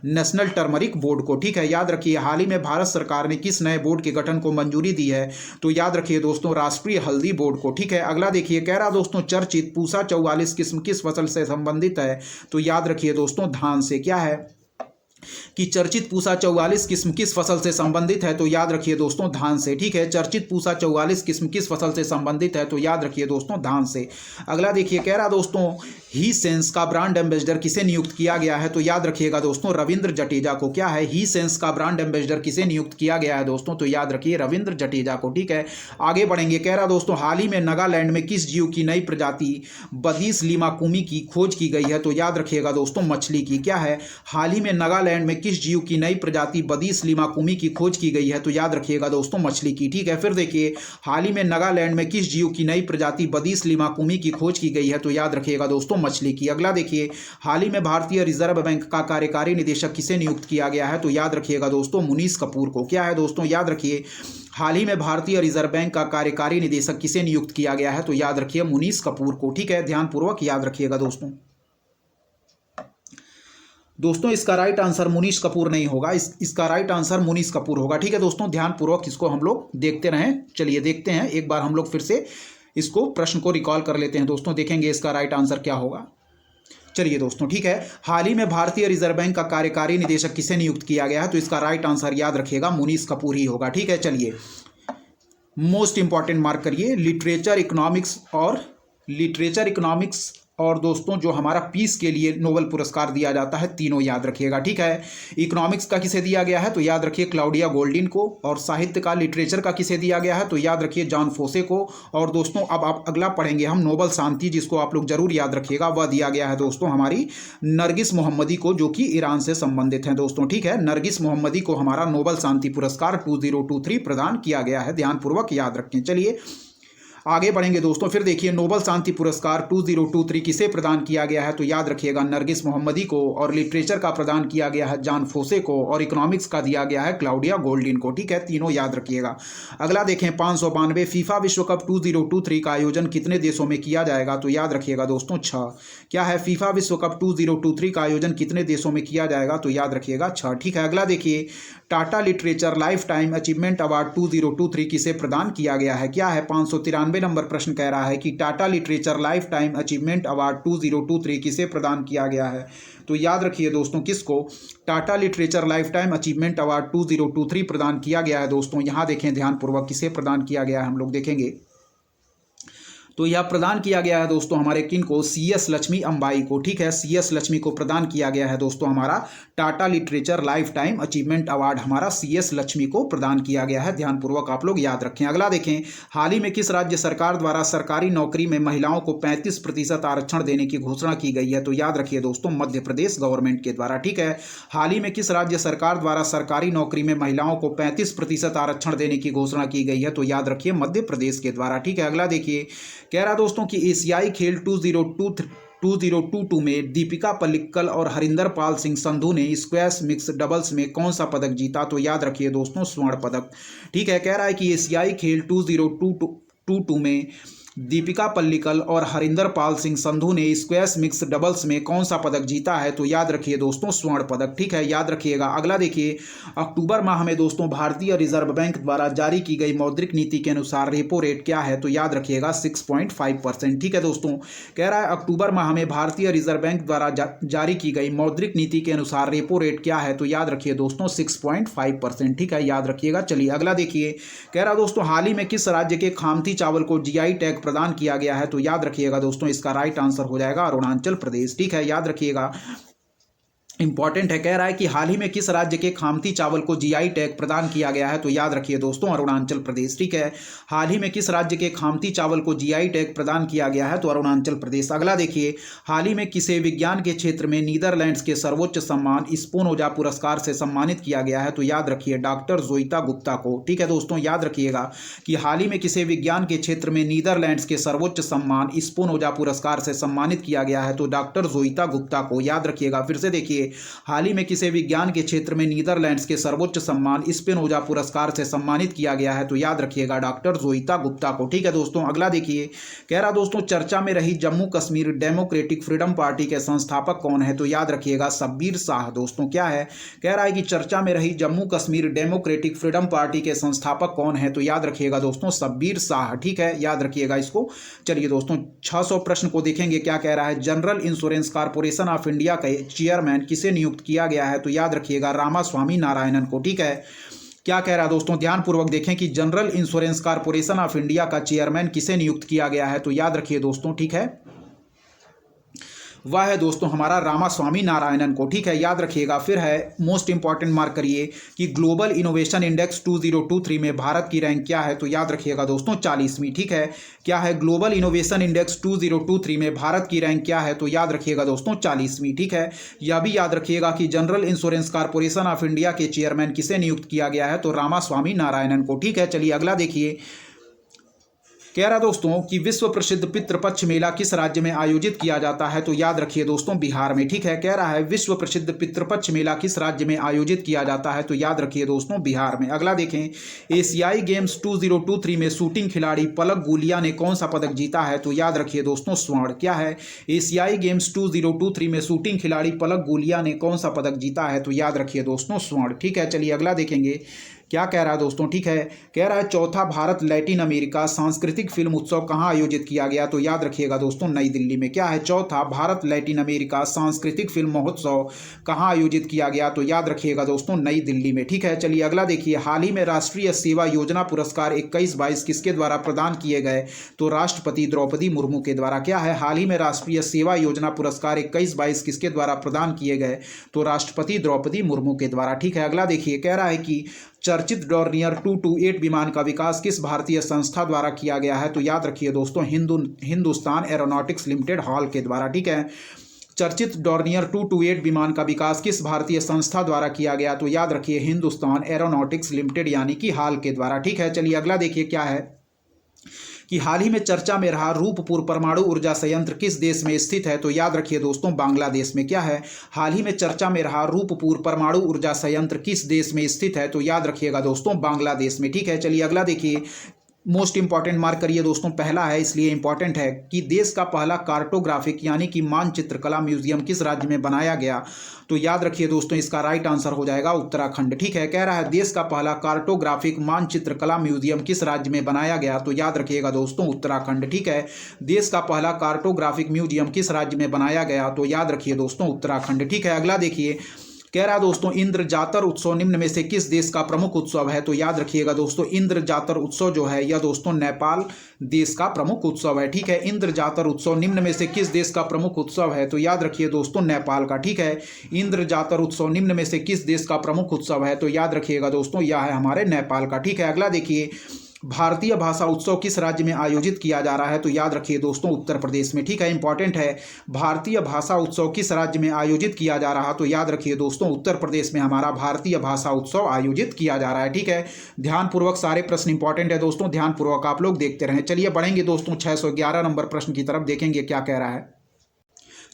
नेशनल टर्मरिक बोर्ड को। ठीक है, याद रखिए हाल ही में भारत सरकार ने किस नए बोर्ड के गठन को मंजूरी दी है, तो याद रखिए दोस्तों राष्ट्रीय हल्दी बोर्ड को। ठीक है, अगला देखिए, कह रहा दोस्तों चर्चित पूसा 44 किस्म किस फसल से संबंधित है, तो याद रखिए दोस्तों धान से। क्या है कि चर्चित पूसा 44 किस्म किस फसल से संबंधित है, तो याद रखिए दोस्तों धान से। ठीक है, चर्चित पूसा 44 किस्म किस फसल से संबंधित है, तो याद रखिए दोस्तों धान से। अगला देखिए, कह रहा दोस्तों ही सेंस का ब्रांड एम्बेसडर किसे नियुक्त किया गया है, तो याद रखिएगा दोस्तों रविंद्र जडेजा को। क्या है, ही सेंस का ब्रांड एम्बेसडर किसे नियुक्त किया गया है दोस्तों, तो याद रखिए रविंद्र जडेजा को। ठीक है, आगे बढ़ेंगे, कह रहा दोस्तों हाल ही में नागालैंड में किस जीव की नई प्रजाति बदीस लिमाकुमी की खोज की गई है, तो याद रखिएगा दोस्तों मछली की। क्या है, हाल ही में नागालैंड में किस जीव की नई प्रजाति बदीस लिमाकुमी की खोज की गई है, तो याद रखिएगा दोस्तों मछली की। ठीक है, फिर देखिए हाल ही में नागालैंड में किस जीव की नई प्रजाति बदीस लिमाकुमी की खोज की गई है, तो याद रखिएगा दोस्तों मछली की। अगला देखिए, हाल ही में भारतीय रिजर्व बैंक का कार्यकारी निदेशक किसे नियुक्त किया गया है, तो याद रखिएगा दोस्तों मुनीष कपूर को। क्या है दोस्तों, याद रखिए हाल ही में भारतीय रिजर्व बैंक का कार्यकारी निदेशक किसे नियुक्त किया गया है, तो याद रखिए मुनीष कपूर को। ठीक है, ध्यानपूर्वक याद रखिएगा दोस्तों। दोस्तों इसका राइट आंसर मुनीष कपूर नहीं होगा, इसका राइट आंसर मुनीष कपूर होगा। ठीक है दोस्तों, ध्यानपूर्वक इसको हम लोग देखते रहें। चलिए देखते हैं एक बार हम लोग फिर से इसको प्रश्न को रिकॉल कर लेते हैं दोस्तों, देखेंगे इसका राइट आंसर क्या होगा। चलिए दोस्तों, ठीक है, हाल ही में भारतीय रिजर्व बैंक का कार्यकारी निदेशक किसे नियुक्त किया गया है, तो इसका राइट आंसर याद रखिएगा मुनीष कपूर ही होगा। ठीक है, चलिए मोस्ट इंपॉर्टेंट मार्क करिए, लिटरेचर इकोनॉमिक्स और दोस्तों जो हमारा पीस के लिए नोबेल पुरस्कार दिया जाता है, तीनों याद रखिएगा। ठीक है, इकोनॉमिक्स का किसे दिया गया है, तो याद रखिए क्लाउडिया गोल्डिन को। और साहित्य का लिटरेचर का किसे दिया गया है, तो याद रखिए जॉन फोसे को। और दोस्तों अब आप अगला पढ़ेंगे हम नोबेल शांति, जिसको आप लोग जरूर याद रखिएगा, वह दिया गया है दोस्तों हमारी नरगिस मोहम्मदी को, जो कि ईरान से संबंधित है दोस्तों। ठीक है, नरगिस मोहम्मदी को हमारा नोबेल शांति पुरस्कार 2023 प्रदान किया गया है, ध्यानपूर्वक याद रखें। चलिए आगे बढ़ेंगे दोस्तों, फिर देखिए नोबेल शांति पुरस्कार 2023 किसे प्रदान किया गया है, तो याद रखिएगा नरगिस मोहम्मदी को। और लिटरेचर का प्रदान किया गया है जॉन फोसे को। और इकोनॉमिक्स का दिया गया है क्लाउडिया गोल्डिन को। ठीक है, तीनों याद रखिएगा। अगला देखें 592 फीफा विश्व कप 2023 का आयोजन कितने देशों में किया जाएगा, तो याद रखिएगा दोस्तों 6। क्या है, फीफा विश्व कप 2023 का आयोजन कितने देशों में किया जाएगा, तो याद रखिएगा 6। ठीक है, अगला देखिए Tata literature life time achievement award 2023 किसे प्रदान किया गया है। क्या है, 593 नंबर प्रश्न कह रहा है कि Tata literature life time achievement award 2023 किसे प्रदान किया गया है, तो याद रखिए दोस्तों किसको, Tata literature life time achievement award 2023 प्रदान किया गया है दोस्तों। यहाँ देखें ध्यानपूर्वक किसे प्रदान किया गया है, हम लोग देखेंगे तो यह प्रदान किया गया है दोस्तों हमारे किन को, CS लक्ष्मी अम्बाई को। ठीक है, CS लक्ष्मी को प्रदान किया गया है दोस्तों हमारा Tata literature life time achievement award हमारा CS लक्ष्मी को प्रदान किया गया है। ध्यानपूर्वक आप लोग याद रखें। अगला देखें, हाल ही में किस राज्य सरकार द्वारा सरकारी नौकरी में महिलाओं को 35% आरक्षण देने की घोषणा की गई है? तो याद रखिए दोस्तों, मध्य प्रदेश गवर्नमेंट के द्वारा। ठीक है, हाल ही में किस राज्य सरकार द्वारा सरकारी नौकरी में महिलाओं को 35% आरक्षण देने की घोषणा की गई है? तो याद रखिए मध्य प्रदेश के द्वारा। ठीक है, अगला देखिए, कह रहा दोस्तों कि एशियाई खेल 2022 में दीपिका पल्लिक्कल और हरिंदर पाल सिंह संधू ने स्क्वैश मिक्स डबल्स में कौन सा पदक जीता? तो याद रखिए दोस्तों, स्वर्ण पदक। ठीक है, कह रहा है कि एशियाई खेल 2022 में दीपिका पल्लिकल और हरिंदर पाल सिंह संधू ने स्क्वैश मिक्स डबल्स में कौन सा पदक जीता है? तो याद रखिए दोस्तों, स्वर्ण पदक। ठीक है, याद रखिएगा। अगला देखिए, अक्टूबर माह में दोस्तों भारतीय रिजर्व बैंक द्वारा जारी की गई मौद्रिक नीति के अनुसार रेपो रेट क्या है? तो याद रखिएगा 6.5%। ठीक है दोस्तों, कह रहा है अक्टूबर माह में भारतीय रिजर्व बैंक द्वारा जारी की गई मौद्रिक नीति के अनुसार रेपो रेट क्या है? तो याद रखिए दोस्तों 6.5%। ठीक है, याद रखिएगा। चलिए अगला देखिए, कह रहा दोस्तों हाल ही में किस राज्य के खामती चावल को GI टैग प्रदान किया गया है? तो याद रखिएगा दोस्तों, इसका राइट आंसर हो जाएगा अरुणाचल प्रदेश। ठीक है, याद रखिएगा, इंपॉर्टेंट है। कह रहा है कि हाल ही में किस राज्य के खामती चावल को GI टैग प्रदान किया गया है? तो याद रखिए दोस्तों, अरुणाचल प्रदेश। ठीक है, हाल ही में किस राज्य के खामती चावल को GI टैग प्रदान किया गया है? तो अरुणाचल प्रदेश। अगला देखिए, हाल ही में किसे विज्ञान के क्षेत्र में नीदरलैंड्स के सर्वोच्च सम्मान स्पोनोजा पुरस्कार से सम्मानित किया गया है? तो याद रखिए डॉक्टर जोइता गुप्ता को। ठीक है दोस्तों, याद रखिएगा कि हाल ही में किसे विज्ञान के क्षेत्र में नीदरलैंड्स के सर्वोच्च सम्मान स्पोनोजा पुरस्कार से सम्मानित किया गया है? तो डॉक्टर जोइता गुप्ता को। याद रखिएगा, फिर से देखिए, हाल ही में किसे विज्ञान के क्षेत्र में नीदरलैंड्स के सर्वोच्च सम्मान स्पिनोजा पुरस्कार से सम्मानित किया गया है? तो याद रखिएगा डॉक्टर जोइता गुप्ता को। ठीक है दोस्तों, अगला देखिए, कह रहा दोस्तों चर्चा में रही Jammu Kashmir democratic freedom party के संस्थापक कौन है? तो याद रखिएगा शब्बीर शाह। दोस्तों क्या है, कह रहा है कि चर्चा में रही Jammu Kashmir democratic freedom party के संस्थापक कौन है? तो याद रखिएगा दोस्तों शब्बीर शाह। ठीक है, याद रखिएगा इसको। चलिए दोस्तों 600 प्रश्न को देखेंगे, क्या कह रहा है, general insurance corporation of India के चेयरमैन किसे नियुक्त किया गया है? तो याद रखिएगा रामास्वामी नारायणन को। ठीक है, क्या कह रहा है दोस्तों, ध्यानपूर्वक देखें कि general insurance corporation of India का चेयरमैन किसे नियुक्त किया गया है? तो याद रखिए दोस्तों, ठीक है, वह है दोस्तों हमारा रामास्वामी नारायणन को। ठीक है, याद रखिएगा। फिर है मोस्ट इंपॉर्टेंट, मार्क करिए कि ग्लोबल इनोवेशन इंडेक्स 2023 में भारत की रैंक क्या है? तो याद रखिएगा दोस्तों 40वीं। ठीक है, क्या है, ग्लोबल इनोवेशन इंडेक्स 2023 में भारत की रैंक क्या है? तो याद रखिएगा दोस्तों 40वीं। ठीक है, यह भी याद रखिएगा कि general insurance corporation of India के चेयरमैन किसे नियुक्त किया गया है? तो रामास्वामी नारायणन को। ठीक है, चलिए अगला देखिए, कह रहा दोस्तों कि विश्व प्रसिद्ध पितृपक्ष मेला किस राज्य में आयोजित किया जाता है? तो याद रखिए दोस्तों बिहार में। ठीक है, कह रहा है विश्व प्रसिद्ध पितृपक्ष मेला किस राज्य में आयोजित किया जाता है? तो याद रखिए दोस्तों बिहार में। अगला देखें, एशियाई गेम्स 2023 में शूटिंग खिलाड़ी पलक गुलिया ने कौन सा पदक जीता है? तो याद रखिए दोस्तों स्वर्ण। क्या है, एशियाई गेम्स 2023 में शूटिंग खिलाड़ी पलक गुलिया ने कौन सा पदक जीता है? तो याद रखिए दोस्तों स्वर्ण। ठीक है, चलिए अगला देखेंगे, क्या कह रहा है दोस्तों। ठीक है, कह रहा है चौथा भारत लैटिन अमेरिका सांस्कृतिक फिल्म उत्सव कहाँ आयोजित किया गया? तो याद रखिएगा दोस्तों नई दिल्ली में। क्या है, चौथा भारत लैटिन अमेरिका सांस्कृतिक फिल्म महोत्सव कहाँ आयोजित किया गया? तो याद रखिएगा दोस्तों नई दिल्ली में। ठीक है, चलिए अगला देखिए, हाल ही में राष्ट्रीय सेवा योजना पुरस्कार 21-22 किसके द्वारा प्रदान किए गए? तो राष्ट्रपति द्रौपदी मुर्मू के द्वारा। क्या है, हाल ही में राष्ट्रीय सेवा योजना पुरस्कार 21-22 किसके द्वारा प्रदान किए गए? तो राष्ट्रपति द्रौपदी मुर्मू के द्वारा। ठीक है, अगला देखिए, कह रहा है कि चर्चित डॉर्नियर 228 विमान का विकास किस भारतीय संस्था द्वारा किया गया है? तो याद रखिए दोस्तों हिंदुस्तान एरोनॉटिक्स लिमिटेड हॉल के द्वारा। ठीक है, चर्चित डॉर्नियर 228 विमान का विकास किस भारतीय संस्था द्वारा किया गया? तो याद रखिए हिंदुस्तान एरोनॉटिक्स लिमिटेड यानी कि हाल के द्वारा। ठीक है, चलिए अगला देखिए, क्या है कि हाल ही में चर्चा में रहा रूपपुर परमाणु ऊर्जा संयंत्र किस देश में स्थित है? तो याद रखिए दोस्तों बांग्लादेश में। क्या है, हाल ही में चर्चा में रहा रूपपुर परमाणु ऊर्जा संयंत्र किस देश में स्थित है? तो याद रखिएगा दोस्तों बांग्लादेश में। ठीक है, चलिए अगला देखिए, मोस्ट इंपॉर्टेंट मार्क करिए दोस्तों, पहला है इसलिए इंपॉर्टेंट है कि देश का पहला कार्टोग्राफिक यानी कि मानचित्र कला म्यूजियम किस राज्य में बनाया गया? तो याद रखिए दोस्तों इसका राइट आंसर हो जाएगा उत्तराखंड। ठीक है, कह रहा है देश का पहला कार्टोग्राफिक मानचित्र कला म्यूजियम किस राज्य में बनाया गया? तो याद रखिएगा दोस्तों उत्तराखंड। ठीक है, देश का पहला कार्टोग्राफिक म्यूजियम किस राज्य में बनाया गया? तो याद रखिए दोस्तों उत्तराखंड। ठीक है, अगला देखिए, कह रहा है दोस्तों इंद्र जातर उत्सव निम्न में से किस देश का प्रमुख उत्सव है? तो याद रखिएगा दोस्तों इंद्र जातर उत्सव जो है यह दोस्तों नेपाल देश का प्रमुख उत्सव है। ठीक है, इंद्र जातर उत्सव निम्न में से किस देश का प्रमुख उत्सव है? तो याद रखिए दोस्तों नेपाल का। ठीक है, इंद्र जातर उत्सव निम्न में से किस देश का प्रमुख उत्सव है? तो याद रखिएगा दोस्तों यह है हमारे नेपाल का। ठीक है, अगला देखिए भारतीय भाषा उत्सव किस राज्य में आयोजित किया जा रहा है? तो याद रखिए दोस्तों उत्तर प्रदेश में। ठीक है, इंपॉर्टेंट है, भारतीय भाषा उत्सव किस राज्य में आयोजित किया जा रहा है? तो याद रखिए दोस्तों उत्तर प्रदेश में हमारा भारतीय भाषा उत्सव आयोजित किया जा रहा है। ठीक है, ध्यानपूर्वक सारे प्रश्न इंपॉर्टेंट है दोस्तों, ध्यानपूर्वक आप लोग देखते रहें। चलिए बढ़ेंगे दोस्तों 611 नंबर प्रश्न की तरफ, देखेंगे क्या कह रहा है।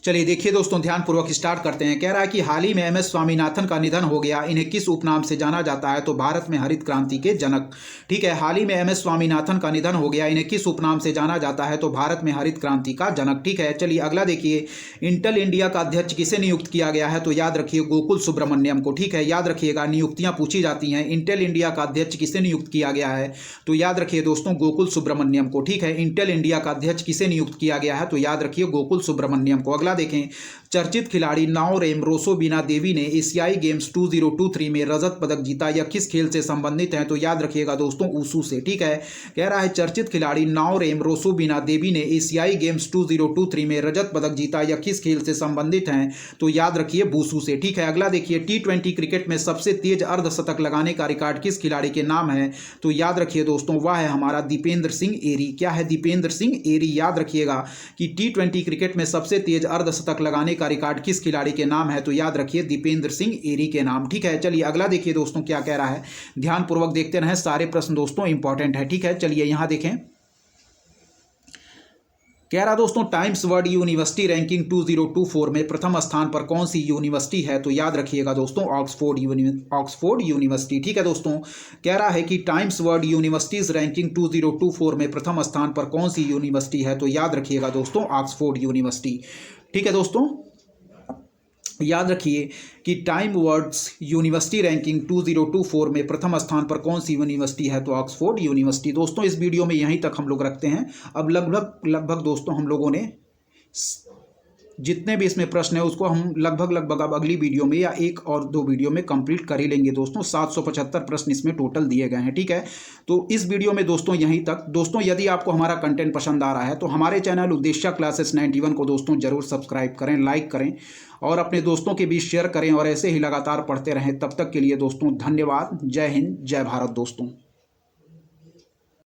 चलिए देखिए दोस्तों ध्यानपूर्वक स्टार्ट करते हैं। कह रहा है कि हाल ही में एम एस स्वामीनाथन का निधन हो गया, इन्हें किस उपनाम से जाना जाता है? तो भारत में हरित क्रांति के जनक। ठीक है, हाल ही में एम एस स्वामीनाथन का निधन हो गया, इन्हें किस उपनाम से जाना जाता है? तो भारत में हरित क्रांति का जनक। ठीक है, चलिए अगला देखिए इंटेल इंडिया का अध्यक्ष किसे नियुक्त किया गया है? तो याद रखिए गोकुल सुब्रमण्यम को। ठीक है, याद रखिएगा नियुक्तियां पूछी जाती हैं। इंटेल इंडिया का अध्यक्ष किसे नियुक्त किया गया है? तो याद रखिए दोस्तों गोकुल सुब्रमण्यम को। ठीक है, इंटेल इंडिया का अध्यक्ष किसे नियुक्त किया गया है? तो याद रखिए गोकुल सुब्रमण्यम को। अगला देखें चर्चित खिलाड़ी नाओरेम रोसोबिना देवी ने एशियाई गेम्स 2023 में रजत पदक जीता, यह किस खेल से संबंधित है? तो याद रखिएगा दोस्तों ऊसू से। ठीक है, कह रहा है चर्चित खिलाड़ी नाओरेम रोसोबिना देवी ने एशियाई गेम्स 2023 में रजत पदक जीता, यह किस खेल से संबंधित है? तो याद रखिए वुशु से। ठीक है, अगला देखिए T20 क्रिकेट में सबसे तेज अर्धशतक लगाने का रिकॉर्ड किस खिलाड़ी के नाम है? तो याद रखिए दोस्तों वह है हमारा दीपेंद्र सिंह एरी। क्या है? दीपेंद्र सिंह एरी। याद रखिएगा कि T20 क्रिकेट में सबसे तेज अर्धशतक लगाने का रिकॉर्ड किस खिलाड़ी के नाम है? तो याद रखिए दीपेंद्र सिंह एरी के नाम। ठीक है, चलिए अगला देखिए दोस्तों क्या कह रहा है, ध्यानपूर्वक देखते रहें, सारे प्रश्न दोस्तों इंपॉर्टेंट है। ठीक है, चलिए यहां देखें। कह रहा दोस्तों टाइम्स वर्ल्ड यूनिवर्सिटी रैंकिंग 2024 में प्रथम स्थान पर कौन सी यूनिवर्सिटी है? तो याद रखिएगा दोस्तों ऑक्सफोर्ड यूनिवर्सिटी। ठीक है दोस्तों, कह रहा है कि टाइम्स वर्ल्ड यूनिवर्सिटीज रैंकिंग 2024 में प्रथम स्थान पर कौन सी यूनिवर्सिटी है? तो याद रखिएगा दोस्तों ऑक्सफोर्ड यूनिवर्सिटी। ठीक है दोस्तों, याद रखिए कि टाइम वर्ल्ड्स यूनिवर्सिटी रैंकिंग 2024 में प्रथम स्थान पर कौन सी यूनिवर्सिटी है? तो ऑक्सफोर्ड यूनिवर्सिटी। दोस्तों इस वीडियो में यहीं तक हम लोग रखते हैं। अब लगभग दोस्तों हम लोगों ने जितने भी इसमें प्रश्न है उसको हम लगभग अब अगली वीडियो में या एक और दो वीडियो में कंप्लीट कर ही लेंगे दोस्तों। 775 प्रश्न इसमें टोटल दिए गए हैं। ठीक है, तो इस वीडियो में दोस्तों यहीं तक। दोस्तों यदि आपको हमारा कंटेंट पसंद आ रहा है तो हमारे चैनल उद्देश्य क्लासेस 91 को दोस्तों जरूर सब्सक्राइब करें, लाइक करें और अपने दोस्तों के बीच शेयर करें और ऐसे ही लगातार पढ़ते रहें। तब तक के लिए दोस्तों धन्यवाद। जय हिंद, जय भारत दोस्तों।